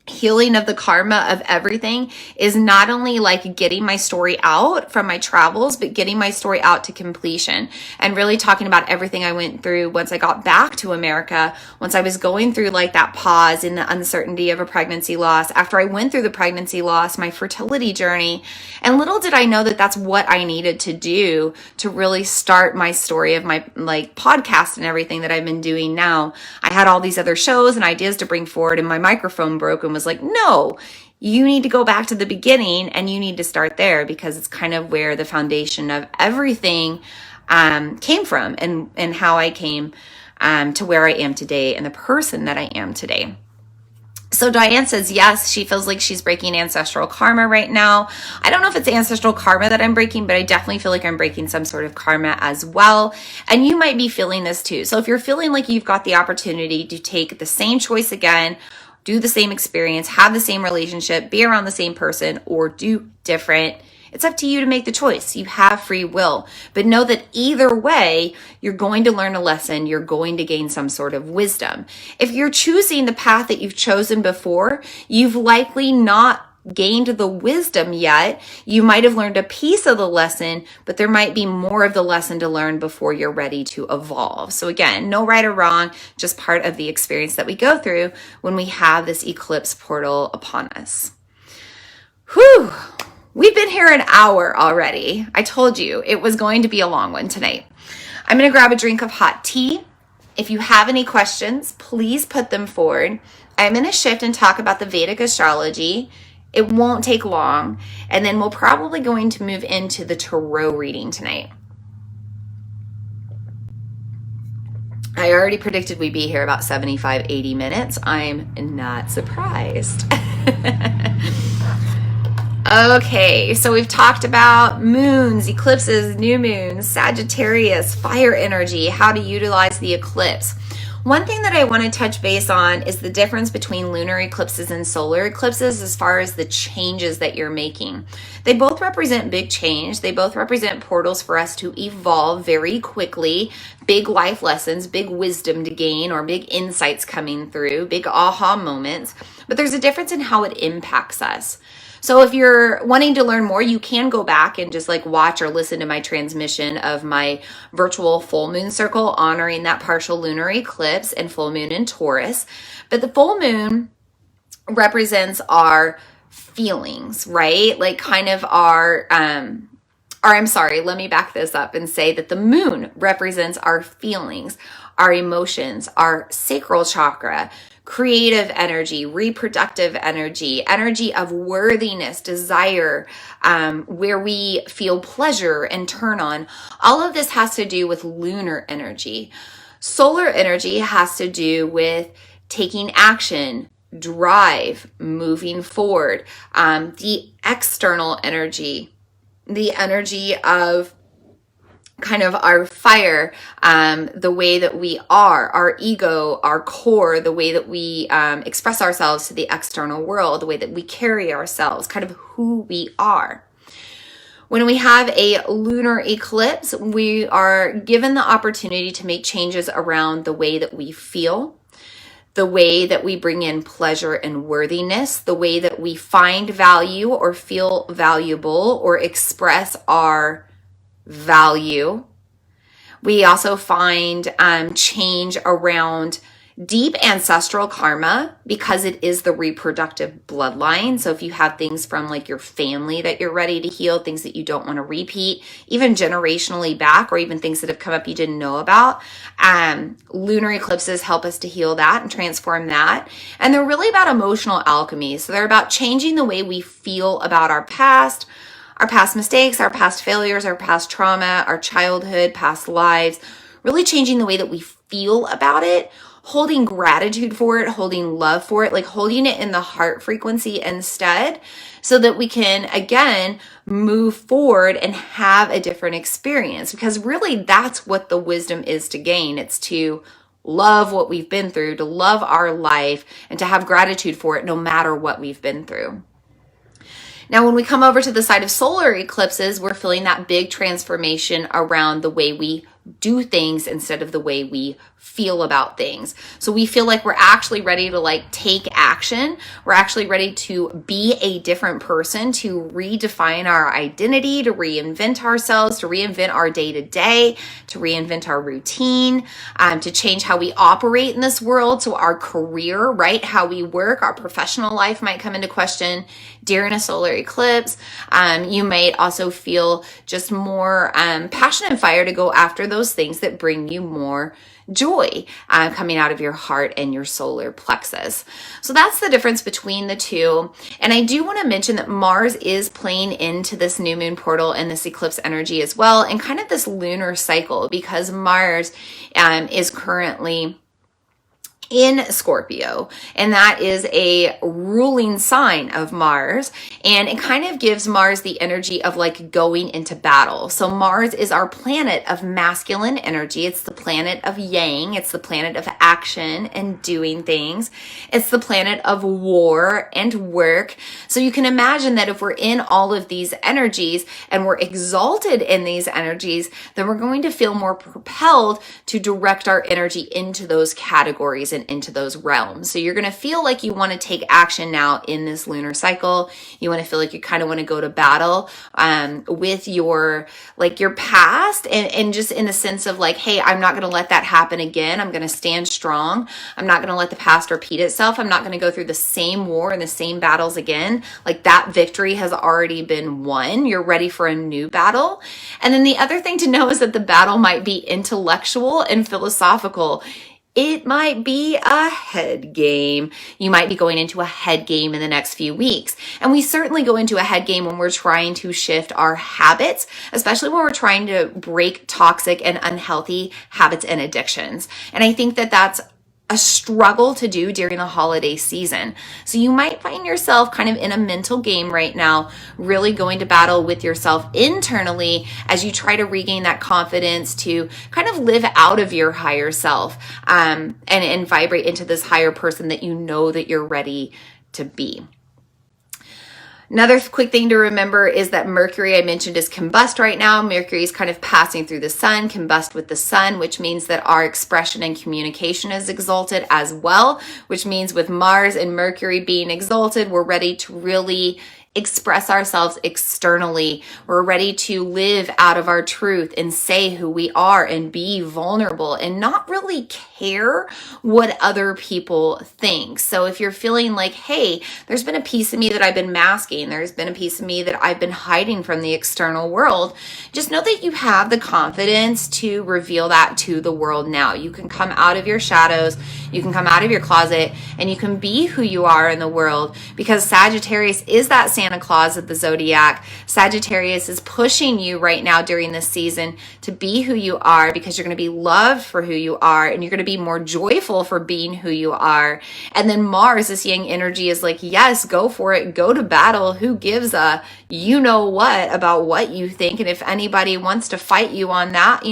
healing of the karma of everything is not only like getting my story out from my travels, but getting my story out to completion and really talking about everything I went through once I got back to America, once I was going through like that pause in the uncertainty of a pregnancy loss, after I went through the pregnancy loss, my fertility journey. And little did I know that that's what I needed to do to really start my story of my like podcast and everything that I've been doing now. I had all these other shows and ideas to bring forward, and my microphone broke and was like, no, you need to go back to the beginning and you need to start there, because it's kind of where the foundation of everything came from, and how I came to where I am today and the person that I am today. So Diane says, yes, she feels like she's breaking ancestral karma right now. I don't know if it's ancestral karma that I'm breaking, but I definitely feel like I'm breaking some sort of karma as well. And you might be feeling this too. So if you're feeling like you've got the opportunity to take the same choice again, do the same experience, have the same relationship, be around the same person, or do different, it's up to you to make the choice. You have free will. But know that either way, you're going to learn a lesson. You're going to gain some sort of wisdom. If you're choosing the path that you've chosen before, you've likely not gained the wisdom yet. You might have learned a piece of the lesson, but there might be more of the lesson to learn before you're ready to evolve. So again, no right or wrong, just part of the experience that we go through when we have this eclipse portal upon us. Whew. We've been here an hour already. I told you it was going to be a long one tonight. I'm going to grab a drink of hot tea. If you have any questions, please put them forward. I'm going to shift and talk about the Vedic astrology. It won't take long. And then we're probably going to move into the tarot reading tonight. I already predicted we'd be here about 75, 80 minutes. I'm not surprised. Okay, so we've talked about moons, eclipses, new moons, Sagittarius, fire energy, how to utilize the eclipse. One thing that I want to touch base on is the difference between lunar eclipses and solar eclipses as far as the changes that you're making. They both represent big change. They both represent portals for us to evolve very quickly, big life lessons, big wisdom to gain, or big insights coming through, big aha moments. But there's a difference in how it impacts us. So if you're wanting to learn more, you can go back and just like watch or listen to my transmission of my virtual full moon circle honoring that partial lunar eclipse and full moon in Taurus. But the full moon represents our feelings, right? Like kind of our, or I'm sorry, let me back this up and say that the moon represents our feelings, our emotions, our sacral chakra, creative energy, reproductive energy, energy of worthiness, desire, where we feel pleasure and turn on. All of this has to do with lunar energy. Solar energy has to do with taking action, drive, moving forward, the external energy, the energy of kind of our fire, the way that we are, our ego, our core, the way that we express ourselves to the external world, the way that we carry ourselves, kind of who we are. When we have a lunar eclipse, we are given the opportunity to make changes around the way that we feel, the way that we bring in pleasure and worthiness, the way that we find value or feel valuable or express our value. We also find change around deep ancestral karma because it is the reproductive bloodline. So if you have things from like your family that you're ready to heal, things that you don't want to repeat, even generationally back, or even things that have come up you didn't know about, lunar eclipses help us to heal that and transform that. And they're really about emotional alchemy. So they're about changing the way we feel about our past mistakes, our past failures, our past trauma, our childhood, past lives, really changing the way that we feel about it, holding gratitude for it, holding love for it, like holding it in the heart frequency instead, so that we can, again, move forward and have a different experience. Because really that's what the wisdom is to gain. It's to love what we've been through, to love our life, and to have gratitude for it no matter what we've been through. Now, when we come over to the side of solar eclipses, we're feeling that big transformation around the way we do things instead of the way we feel about things. So we feel like we're actually ready to like take action. We're actually ready to be a different person, to redefine our identity, to reinvent ourselves, to reinvent our day to day, to reinvent our routine, to change how we operate in this world. So our career, right? How we work, our professional life might come into question during a solar eclipse. You might also feel just more passion and fire to go after those things that bring you more joy coming out of your heart and your solar plexus. So that's the difference between the two. And I do want to mention that Mars is playing into this new moon portal and this eclipse energy as well, and kind of this lunar cycle, because Mars is currently in Scorpio, and that is a ruling sign of Mars, and it kind of gives Mars the energy of like going into battle. So Mars is our planet of masculine energy. It's the planet of yang. It's the planet of action and doing things. It's the planet of war and work. So you can imagine that if we're in all of these energies and we're exalted in these energies, then we're going to feel more propelled to direct our energy into those categories and into those realms. So you're going to feel like you want to take action now in this lunar cycle. You want to feel like you kind of want to go to battle with your past, and just in the sense of like, hey, I'm not going to let that happen again. I'm going to stand strong. I'm not going to let the past repeat itself. I'm not going to go through the same war and the same battles again. Like that victory has already been won. You're ready for a new battle. And then the other thing to know is that the battle might be intellectual and philosophical. It might be a head game. You might be going into a head game in the next few weeks. And we certainly go into a head game when we're trying to shift our habits, especially when we're trying to break toxic and unhealthy habits and addictions. And I think that that's a struggle to do during the holiday season. So you might find yourself kind of in a mental game right now, really going to battle with yourself internally as you try to regain that confidence to kind of live out of your higher self, and vibrate into this higher person that you know that you're ready to be. Another quick thing to remember is that Mercury, I mentioned, is combust right now. Mercury is kind of passing through the sun, combust with the sun, which means that our expression and communication is exalted as well, which means with Mars and Mercury being exalted, we're ready to really express ourselves externally. We're ready to live out of our truth and say who we are and be vulnerable and not really care what other people think. So if you're feeling like, hey, there's been a piece of me that I've been masking, there's been a piece of me that I've been hiding from the external world, just know that you have the confidence to reveal that to the world now. You can come out of your shadows, you can come out of your closet, and you can be who you are in the world, because Sagittarius is that Santa Claus of the zodiac. Sagittarius is pushing you right now during this season to be who you are, because you're going to be loved for who you are, and you're going to be more joyful for being who you are. And then Mars, this yang energy, is like, yes, go for it, go to battle. Who gives a you know what about what you think? And if anybody wants to fight you on that,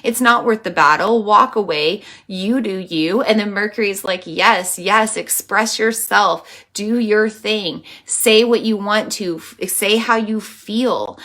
it's not worth the battle. Walk away. You do you. And then Mercury is like, yes, express yourself, do your thing, say what you want to, say how you feel.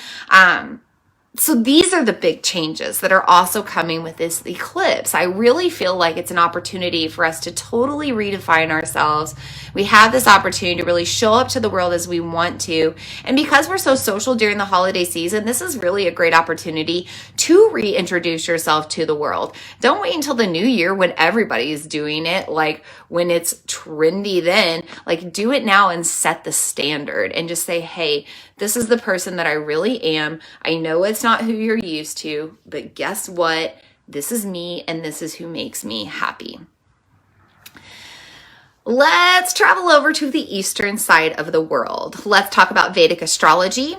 So these are the big changes that are also coming with this eclipse. I really feel like it's an opportunity for us to totally redefine ourselves. We have this opportunity to really show up to the world as we want to. And because we're so social during the holiday season, this is really a great opportunity to reintroduce yourself to the world. Don't wait until the new year when everybody's doing it, like when it's trendy then. Like, do it now and set the standard and just say, hey, this is the person that I really am. I know it's not who you're used to, but guess what? This is me, and this is who makes me happy. Let's travel over to the eastern side of the world. Let's talk about Vedic astrology.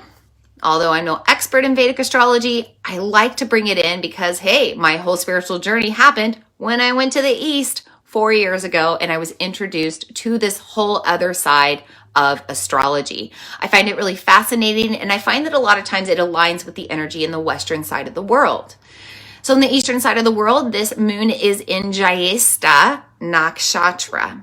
Although I'm no expert in Vedic astrology, I like to bring it in because, hey, my whole spiritual journey happened when I went to the East 4 years ago, and I was introduced to this whole other side of astrology. I find it really fascinating, and I find that a lot of times it aligns with the energy in the western side of the world. So in the eastern side of the world, this moon is in Jyesta Nakshatra.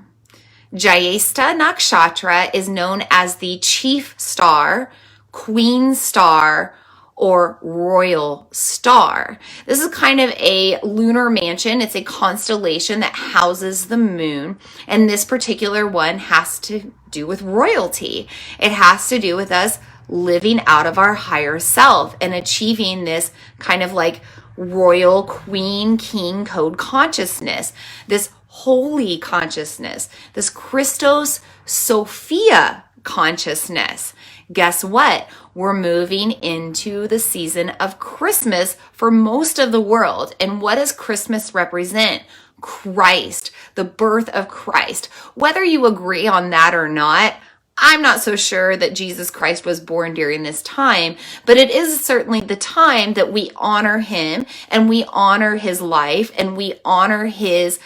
Jyesta Nakshatra is known as the chief star, queen star, or royal star. This is kind of a lunar mansion. It's a constellation that houses the moon. And this particular one has to do with royalty. It has to do with us living out of our higher self and achieving this kind of like royal queen king code consciousness, this holy consciousness, this Christos Sophia consciousness. Guess what? We're moving into the season of Christmas for most of the world. And what does Christmas represent? Christ, the birth of Christ. Whether you agree on that or not, I'm not so sure that Jesus Christ was born during this time, but it is certainly the time that we honor him and we honor his life and we honor his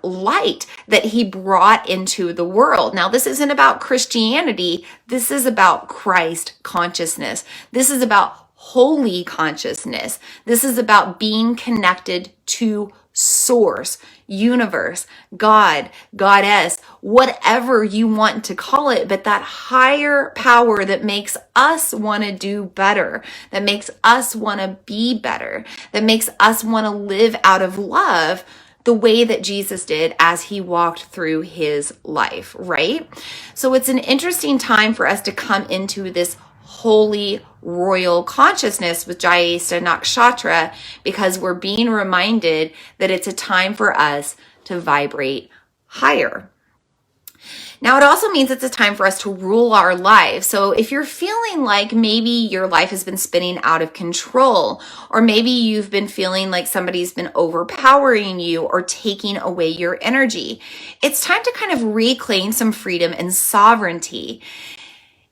light that he brought into the world. Now, this isn't about Christianity. This is about Christ consciousness. This is about holy consciousness. This is about being connected to source, universe, God, goddess, whatever you want to call it, but that higher power that makes us want to do better, that makes us want to be better, that makes us want to live out of love the way that Jesus did as he walked through his life, right? So it's an interesting time for us to come into this holy royal consciousness with Jyesta Nakshatra, because we're being reminded that it's a time for us to vibrate higher. Now, it also means it's a time for us to rule our lives. So if you're feeling like maybe your life has been spinning out of control, or maybe you've been feeling like somebody's been overpowering you or taking away your energy, it's time to kind of reclaim some freedom and sovereignty.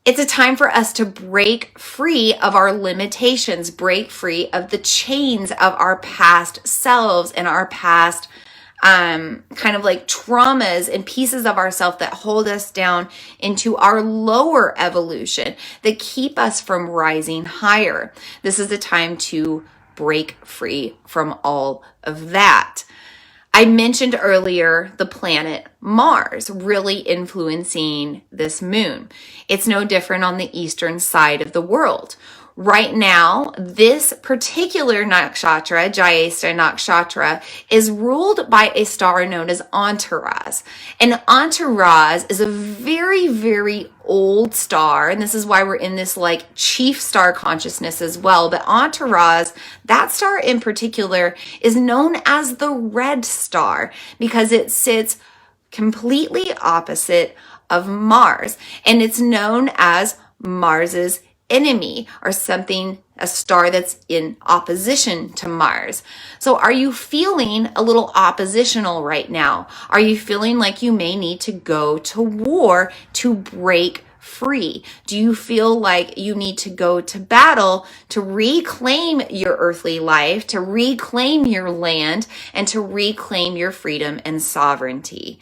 It's a time for us to break free of our limitations, break free of the chains of our past selves and our past kind of like traumas and pieces of ourselves that hold us down into our lower evolution, that keep us from rising higher. This is the time to break free from all of that. I mentioned earlier the planet Mars really influencing this moon. It's no different on the eastern side of the world. Right now, this particular nakshatra, Jyesta nakshatra, is ruled by a star known as Antaras. And Antaras is a very, very old star, and this is why we're in this like chief star consciousness as well. But Antaras, that star in particular, is known as the red star because it sits completely opposite of Mars, and it's known as Mars's enemy, or something, a star that's in opposition to Mars. So are you feeling a little oppositional right now? Are you feeling like you may need to go to war to break free? Do you feel like you need to go to battle to reclaim your earthly life, to reclaim your land, and to reclaim your freedom and sovereignty?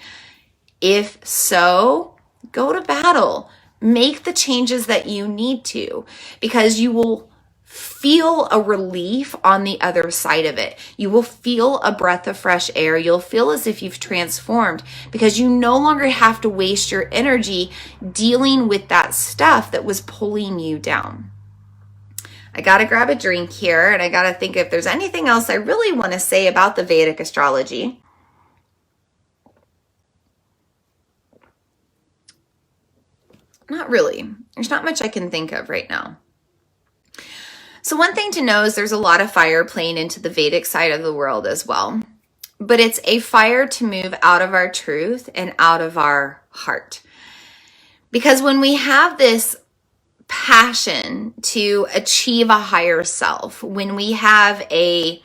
If so, go to battle. Make the changes that you need to, because you will feel a relief on the other side of it. You will feel a breath of fresh air. You'll feel as if you've transformed, because you no longer have to waste your energy dealing with that stuff that was pulling you down. I got to grab a drink here, and I got to think if there's anything else I really want to say about the Vedic astrology. Not really. There's not much I can think of right now. So one thing to know is there's a lot of fire playing into the Vedic side of the world as well. But it's a fire to move out of our truth and out of our heart. Because when we have this passion to achieve a higher self, when we have a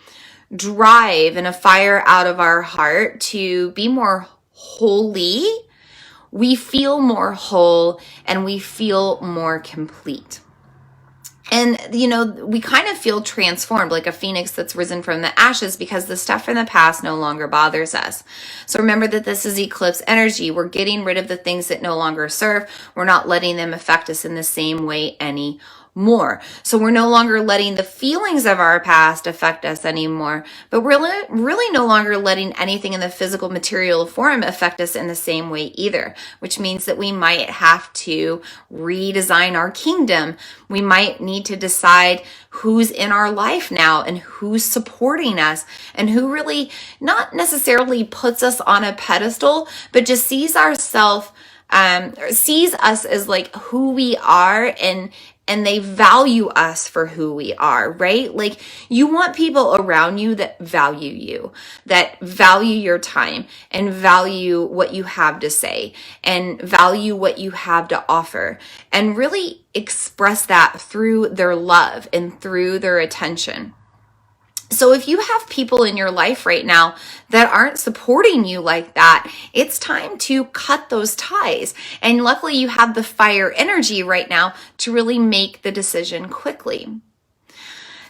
drive and a fire out of our heart to be more holy, we feel more whole and we feel more complete. And, you know, we kind of feel transformed, like a phoenix that's risen from the ashes, because the stuff from the past no longer bothers us. So remember that this is eclipse energy. We're getting rid of the things that no longer serve. We're not letting them affect us in the same way anymore. So we're no longer letting the feelings of our past affect us anymore, but we're really no longer letting anything in the physical material form affect us in the same way either, which means that we might have to redesign our kingdom. We might need to decide who's in our life now and who's supporting us, and who really not necessarily puts us on a pedestal, but just sees us as like who we are, and they value us for who we are, right? Like, you want people around you that value you, that value your time, and value what you have to say, and value what you have to offer, and really express that through their love and through their attention. So if you have people in your life right now that aren't supporting you like that, it's time to cut those ties. And luckily you have the fire energy right now to really make the decision quickly.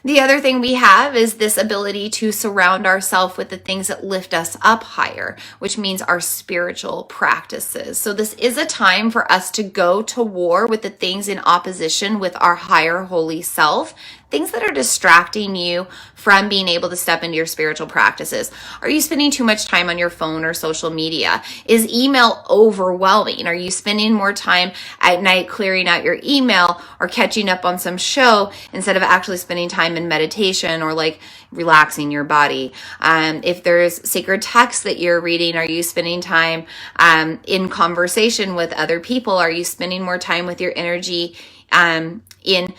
The other thing we have is this ability to surround ourselves with the things that lift us up higher, which means our spiritual practices. So this is a time for us to go to war with the things in opposition with our higher holy self, things that are distracting you from being able to step into your spiritual practices. Are you spending too much time on your phone or social media? Is email overwhelming? Are you spending more time at night clearing out your email or catching up on some show instead of actually spending time in meditation or like relaxing your body? If there's sacred texts that you're reading, are you spending time in conversation with other people? Are you spending more time with your energy in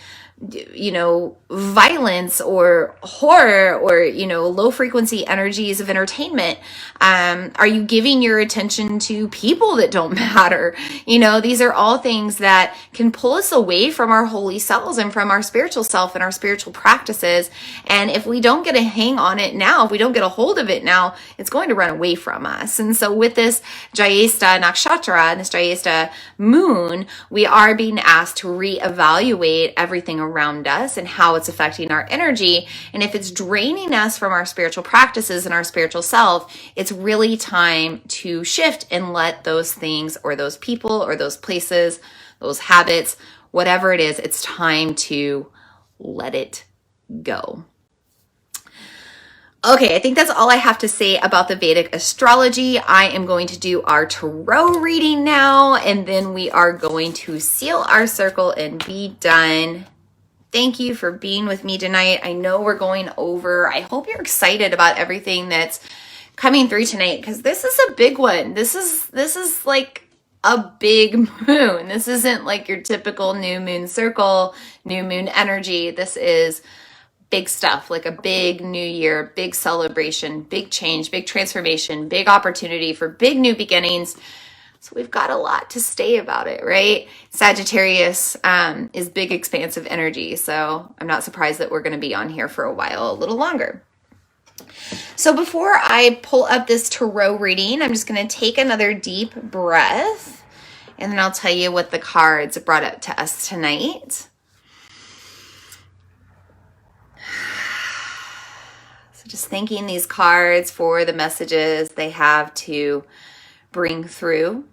violence or horror or, low frequency energies of entertainment? Are you giving your attention to people that don't matter? These are all things that can pull us away from our holy selves and from our spiritual self and our spiritual practices. And if we don't get a hang on it now, if we don't get a hold of it now, it's going to run away from us. And so with this Jyesta nakshatra and this Jyesta moon, we are being asked to reevaluate everything around us and how it's affecting our energy. And if it's draining us from our spiritual practices and our spiritual self, it's really time to shift and let those things or those people or those places, those habits, whatever it is, it's time to let it go. Okay, I think that's all I have to say about the Vedic astrology. I am going to do our tarot reading now, and then we are going to seal our circle and be done Thank you for being with me tonight. I know we're going over. I hope you're excited about everything that's coming through tonight, because this is a big one. This is like a big moon. This isn't like your typical new moon circle, new moon energy. This is big stuff, like a big new year, big celebration, big change, big transformation, big opportunity for big new beginnings. So we've got a lot to say about it, right? Sagittarius is big, expansive energy. So I'm not surprised that we're going to be on here for a while, a little longer. So before I pull up this tarot reading, I'm just going to take another deep breath, and then I'll tell you what the cards brought up to us tonight. So just thanking these cards for the messages they have to bring through.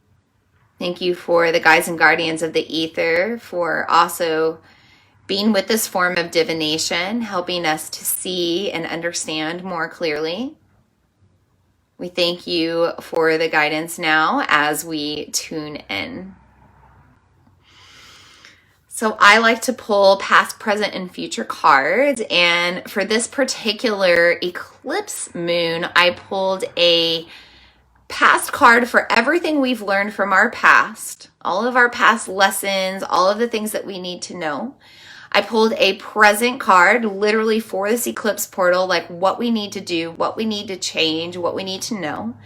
Thank you for the guides and guardians of the ether for also being with this form of divination, helping us to see and understand more clearly. We thank you for the guidance now as we tune in. So I like to pull past, present, and future cards. And for this particular eclipse moon, I pulled a past card for everything we've learned from our past, all of our past lessons, all of the things that we need to know. I pulled a present card literally for this eclipse portal, like what we need to do, what we need to change, what we need to know.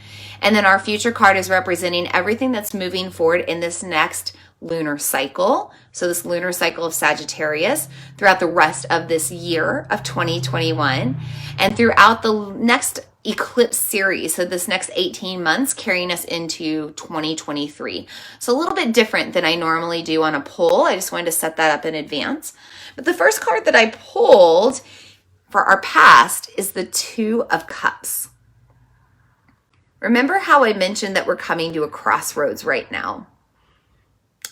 And then our future card is representing everything that's moving forward in this next lunar cycle. So this lunar cycle of Sagittarius throughout the rest of this year of 2021 and throughout the next eclipse series. So this next 18 months carrying us into 2023. So a little bit different than I normally do on a poll. I just wanted to set that up in advance. But the first card that I pulled for our past is the Two of Cups. Remember how I mentioned that we're coming to a crossroads right now?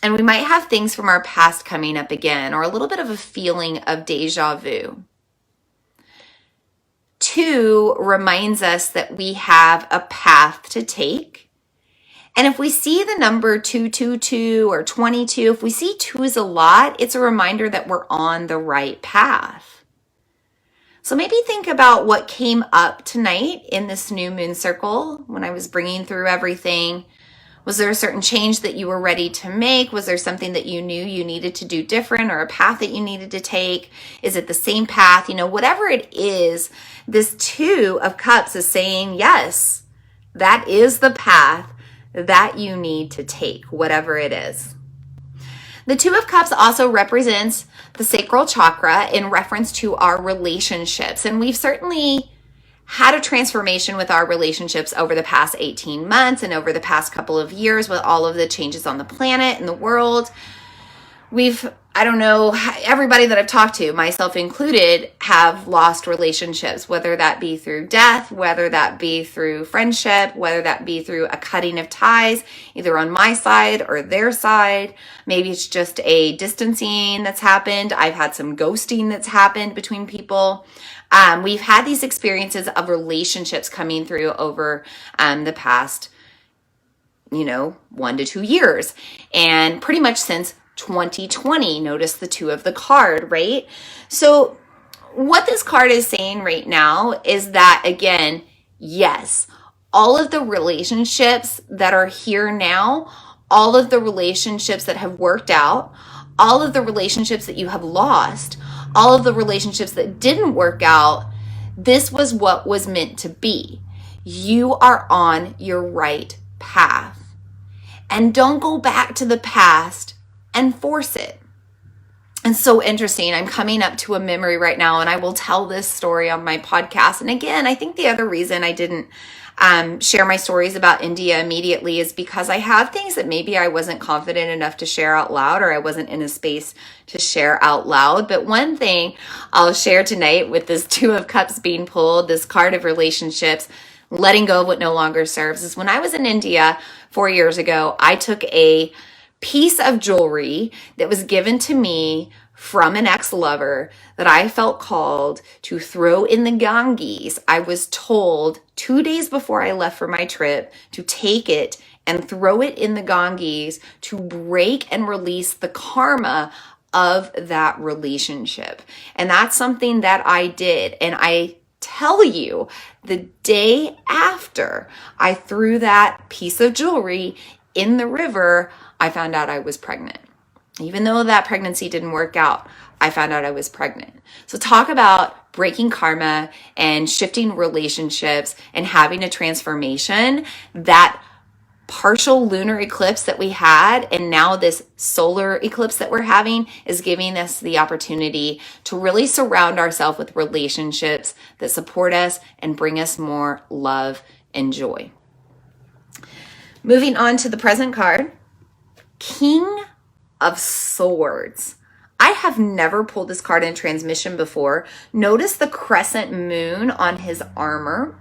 And we might have things from our past coming up again, or a little bit of a feeling of deja vu. Two reminds us that we have a path to take. And if we see the number 222 or 22, if we see twos a lot, it's a reminder that we're on the right path. So maybe think about what came up tonight in this new moon circle when I was bringing through everything. Was there a certain change that you were ready to make? Was there something that you knew you needed to do different, or a path that you needed to take? Is it the same path? Whatever it is, this Two of Cups is saying, yes, that is the path that you need to take, whatever it is. The Two of Cups also represents the sacral chakra in reference to our relationships. And we've certainly had a transformation with our relationships over the past 18 months and over the past couple of years with all of the changes on the planet and the world. Everybody that I've talked to, myself included, have lost relationships, whether that be through death, whether that be through friendship, whether that be through a cutting of ties, either on my side or their side. Maybe it's just a distancing that's happened. I've had some ghosting that's happened between people. We've had these experiences of relationships coming through over the past, 1 to 2 years, and pretty much since 2020. Notice the two of the card, right? So what this card is saying right now is that, again, yes, all of the relationships that are here now, all of the relationships that have worked out, all of the relationships that you have lost, all of the relationships that didn't work out, this was what was meant to be. You are on your right path. And don't go back to the past and force it. And so interesting. I'm coming up to a memory right now, and I will tell this story on my podcast. And again, I think the other reason I didn't share my stories about India immediately is because I have things that maybe I wasn't confident enough to share out loud, or I wasn't in a space to share out loud. But one thing I'll share tonight with this Two of Cups being pulled, this card of relationships, letting go of what no longer serves, is when I was in India 4 years ago, I took a piece of jewelry that was given to me from an ex-lover that I felt called to throw in the Ganges. I was told 2 days before I left for my trip to take it and throw it in the Ganges to break and release the karma of that relationship. And that's something that I did. And I tell you, the day after I threw that piece of jewelry in the river, I found out I was pregnant. Even though that pregnancy didn't work out, I found out I was pregnant. So talk about breaking karma and shifting relationships and having a transformation. That partial lunar eclipse that we had and now this solar eclipse that we're having is giving us the opportunity to really surround ourselves with relationships that support us and bring us more love and joy. Moving on to the present card, King of Swords. I have never pulled this card in transmission before. Notice the crescent moon on his armor.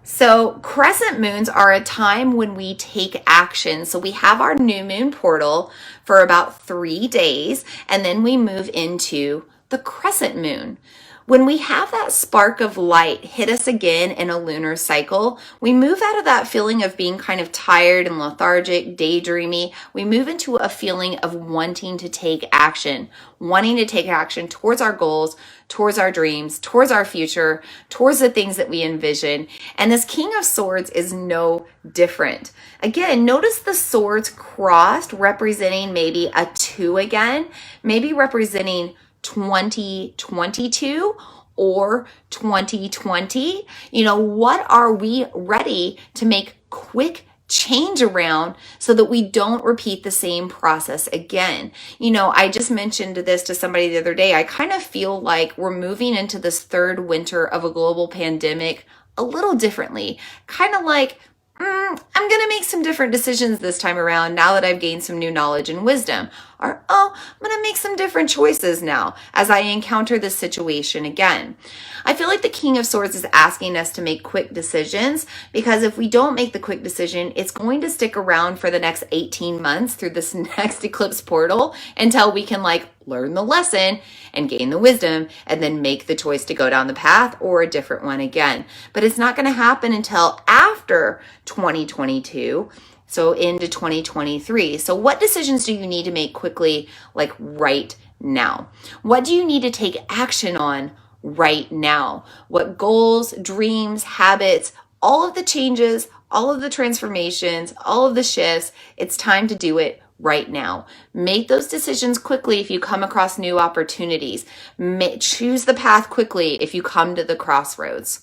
So crescent moons are a time when we take action. So we have our new moon portal for about 3 days, and then we move into the crescent moon. When we have that spark of light hit us again in a lunar cycle, we move out of that feeling of being kind of tired and lethargic, daydreamy. We move into a feeling of wanting to take action towards our goals, towards our dreams, towards our future, towards the things that we envision. And this King of Swords is no different. Again, notice the swords crossed, representing maybe a 2 again, maybe representing 2022 or 2020. What are we ready to make quick change around so that we don't repeat the same process again? I just mentioned this to somebody the other day. I kind of feel like we're moving into this third winter of a global pandemic a little differently. Kind of like, I'm going to make some different decisions this time around now that I've gained some new knowledge and wisdom. Or, I'm going to make some different choices now as I encounter this situation again. I feel like the King of Swords is asking us to make quick decisions, because if we don't make the quick decision, it's going to stick around for the next 18 months through this next eclipse portal until we can learn the lesson and gain the wisdom and then make the choice to go down the path or a different one again. But it's not going to happen until after 2022. So into 2023. So what decisions do you need to make quickly, right now? What do you need to take action on right now? What goals, dreams, habits, all of the changes, all of the transformations, all of the shifts, it's time to do it right now. Make those decisions quickly if you come across new opportunities. Choose the path quickly if you come to the crossroads.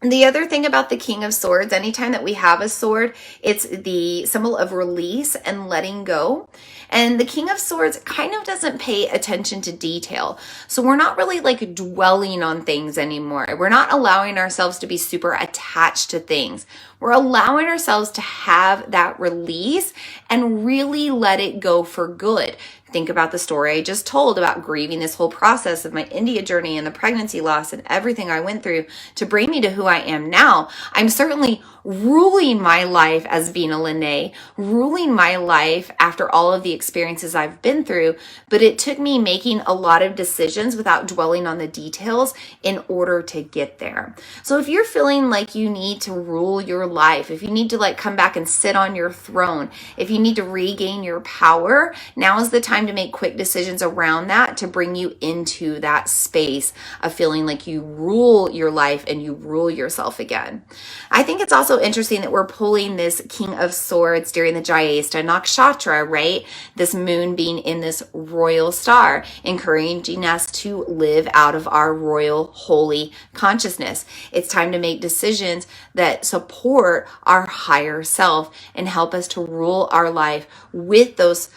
The other thing about the King of Swords, anytime that we have a sword, it's the symbol of release and letting go. And the King of Swords kind of doesn't pay attention to detail. So we're not really dwelling on things anymore. We're not allowing ourselves to be super attached to things. We're allowing ourselves to have that release and really let it go for good. Think about the story I just told about grieving this whole process of my India journey and the pregnancy loss and everything I went through to bring me to who I am now. I'm certainly ruling my life as Vina Lene, ruling my life after all of the experiences I've been through, but it took me making a lot of decisions without dwelling on the details in order to get there. So if you're feeling like you need to rule your life, if you need to come back and sit on your throne, if you need to regain your power, now is the time to make quick decisions around that to bring you into that space of feeling like you rule your life and you rule yourself again. I think it's also interesting that we're pulling this King of Swords during the Jyesta Nakshatra, right? This moon being in this royal star, encouraging us to live out of our royal holy consciousnness. It's time to make decisions that support our higher self and help us to rule our life with those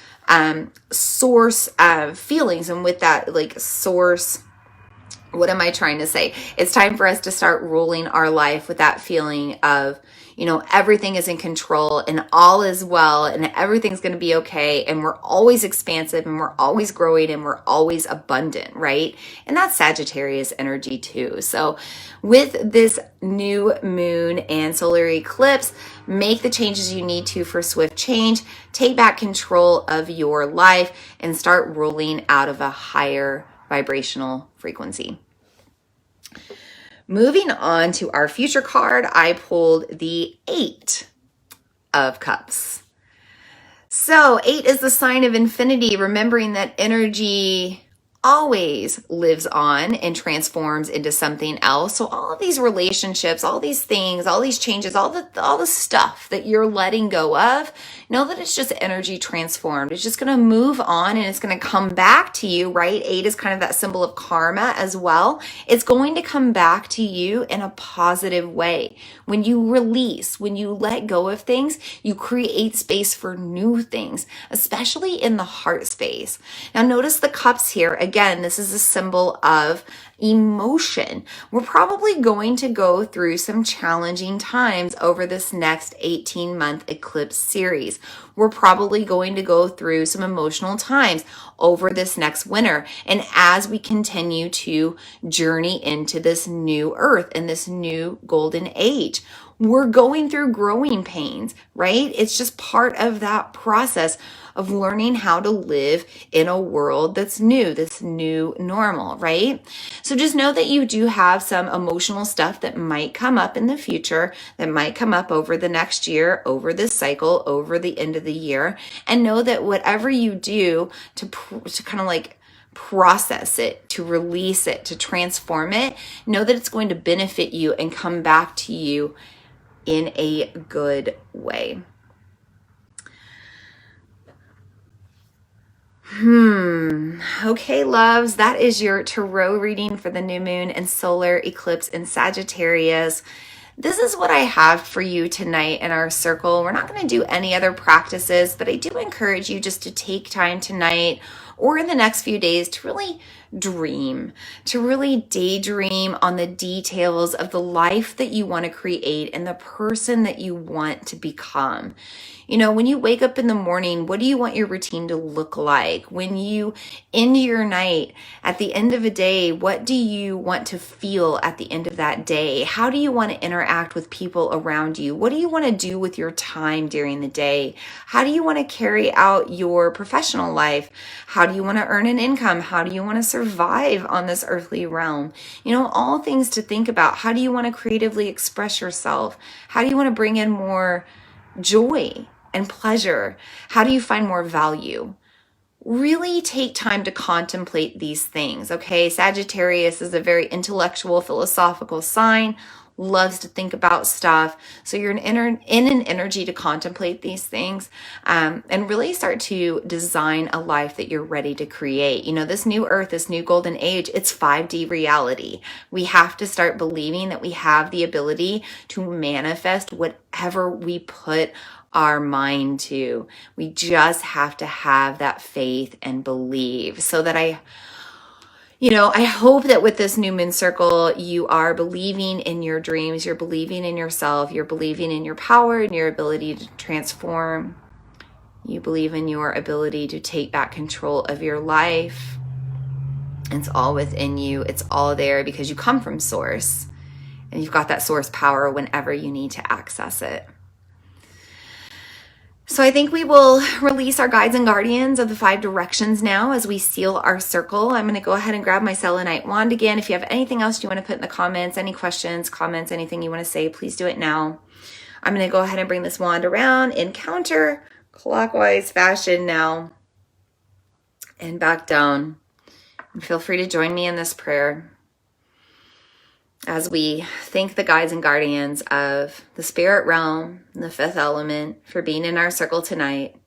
source feelings and with that source. What am I trying to say? It's time for us to start ruling our life with that feeling of, everything is in control and all is well and everything's going to be okay. And we're always expansive and we're always growing and we're always abundant, right? And that's Sagittarius energy too. So with this new moon and solar eclipse, make the changes you need to for swift change, take back control of your life and start ruling out of a higher vibrational frequency. Moving on to our future card, I pulled the 8 of Cups. So 8 is the sign of infinity, remembering that energy always lives on and transforms into something else. So all of these relationships, all these things, all these changes, all the stuff that you're letting go of, know that it's just energy transformed. It's just going to move on and it's going to come back to you, right? 8 is kind of that symbol of karma as well. It's going to come back to you in a positive way. When you release, when you let go of things, you create space for new things, especially in the heart space. Now notice the cups here. Again, this is a symbol of emotion. We're probably going to go through some challenging times over this next 18-month eclipse series. We're probably going to go through some emotional times over this next winter. And as we continue to journey into this new earth and this new golden age, we're going through growing pains, right? It's just part of that process of learning how to live in a world that's new, this new normal, right? So just know that you do have some emotional stuff that might come up in the future, that might come up over the next year, over this cycle, over the end of the year. And know that whatever you do to kind of like process it, to release it, to transform it, know that it's going to benefit you and come back to you in a good way. Okay, loves, that is your tarot reading for the new moon and solar eclipse in Sagittarius. This is what I have for you tonight in our circle. We're not going to do any other practices, but I do encourage you just to take time tonight or in the next few days to really dream, to really daydream on the details of the life that you want to create and the person that you want to become. You know, when you wake up in the morning, what do you want your routine to look like? When you end your night, at the end of a day, what do you want to feel at the end of that day? How do you want to interact with people around you? What do you want to do with your time during the day? How do you want to carry out your professional life? How do you want to earn an income? How do you want to survive on this earthly realm? You know, all things to think about. How do you want to creatively express yourself? How do you want to bring in more joy and pleasure? How do you find more value? Really take time to contemplate these things, okay? Sagittarius is a very intellectual, philosophical sign, loves to think about stuff. So you're in an energy to contemplate these things and really start to design a life that you're ready to create. You know, this new earth, this new golden age, it's 5D reality. We have to start believing that we have the ability to manifest whatever we put our mind to. We just have to have that faith and believe. So that I hope that with this new moon circle, you are believing in your dreams, you're believing in yourself, you're believing in your power and your ability to transform. You believe in your ability to take back control of your life. It's all within you. It's all there because you come from source and you've got that source power whenever you need to access it. So I think we will release our guides and guardians of the 5 directions now as we seal our circle. I'm going to go ahead and grab my selenite wand again. If you have anything else you want to put in the comments, any questions, comments, anything you want to say, please do it now. I'm going to go ahead and bring this wand around in counterclockwise fashion now and back down. And feel free to join me in this prayer as we thank the guides and guardians of the spirit realm, the 5th element, for being in our circle tonight,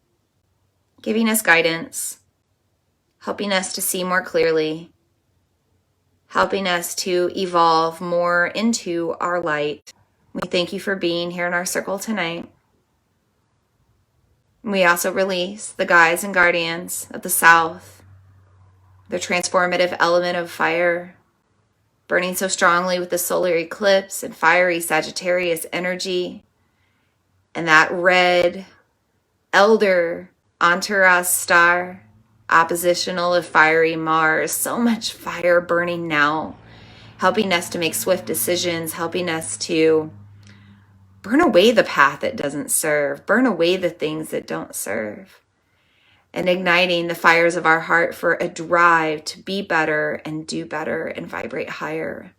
giving us guidance, helping us to see more clearly, helping us to evolve more into our light. We thank you for being here in our circle tonight. We also release the guides and guardians of the South, the transformative element of fire, burning so strongly with the solar eclipse and fiery Sagittarius energy, and that red elder Antares star, oppositional of fiery Mars. So much fire burning now, helping us to make swift decisions, helping us to burn away the path that doesn't serve, burn away the things that don't serve, and igniting the fires of our heart for a drive to be better and do better and vibrate higher.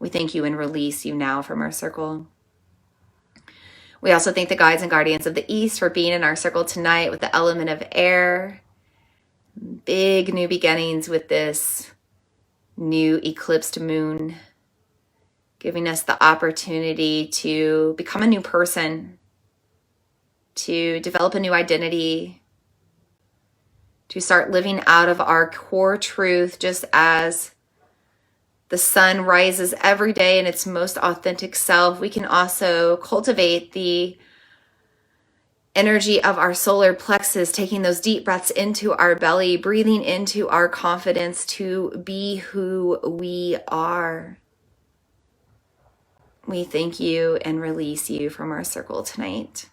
We thank you and release you now from our circle. We also thank the guides and guardians of the East for being in our circle tonight with the element of air. Big new beginnings with this new eclipsed moon, giving us the opportunity to become a new person, to develop a new identity, to start living out of our core truth, just as the sun rises every day in its most authentic self. We can also cultivate the energy of our solar plexus, taking those deep breaths into our belly, breathing into our confidence to be who we are. We thank you and release you from our circle tonight.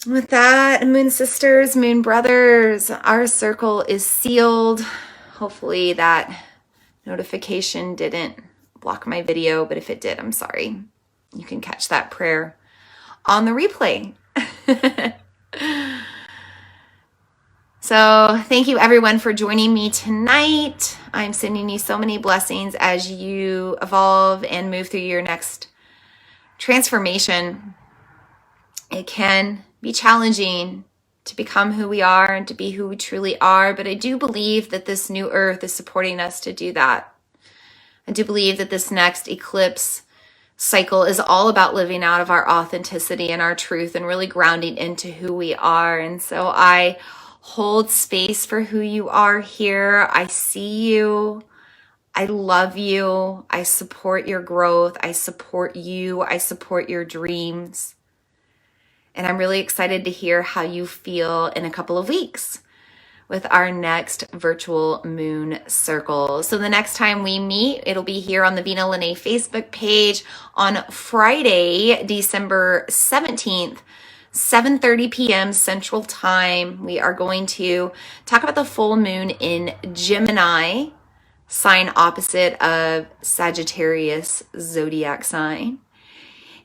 With that, Moon Sisters, Moon Brothers, our circle is sealed. Hopefully that notification didn't block my video, but if it did, I'm sorry. You can catch that prayer on the replay. So thank you everyone for joining me tonight. I'm sending you so many blessings as you evolve and move through your next transformation. It can be challenging to become who we are and to be who we truly are, but I do believe that this new earth is supporting us to do that. I do believe that this next eclipse cycle is all about living out of our authenticity and our truth and really grounding into who we are. And so I hold space for who you are here. I see you. I love you. I support your growth. I support you. I support your dreams. And I'm really excited to hear how you feel in a couple of weeks with our next virtual moon circle. So the next time we meet, it'll be here on the Vina Lene Facebook page on Friday, December 17th, 7:30 p.m. Central Time. We are going to talk about the full moon in Gemini, sign opposite of Sagittarius zodiac sign.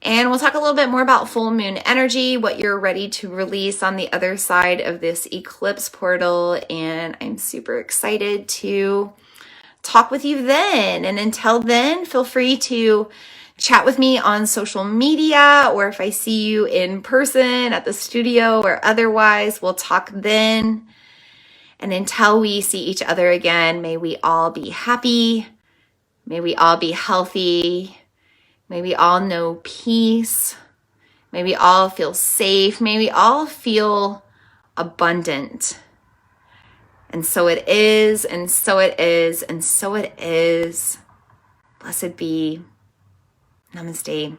And we'll talk a little bit more about full moon energy, what you're ready to release on the other side of this eclipse portal. And I'm super excited to talk with you then. And until then, feel free to chat with me on social media, or if I see you in person at the studio or otherwise, we'll talk then. And until we see each other again, may we all be happy. May we all be healthy. May we all know peace. May we all feel safe. May we all feel abundant. And so it is, and so it is, and so it is. Blessed be. Namaste.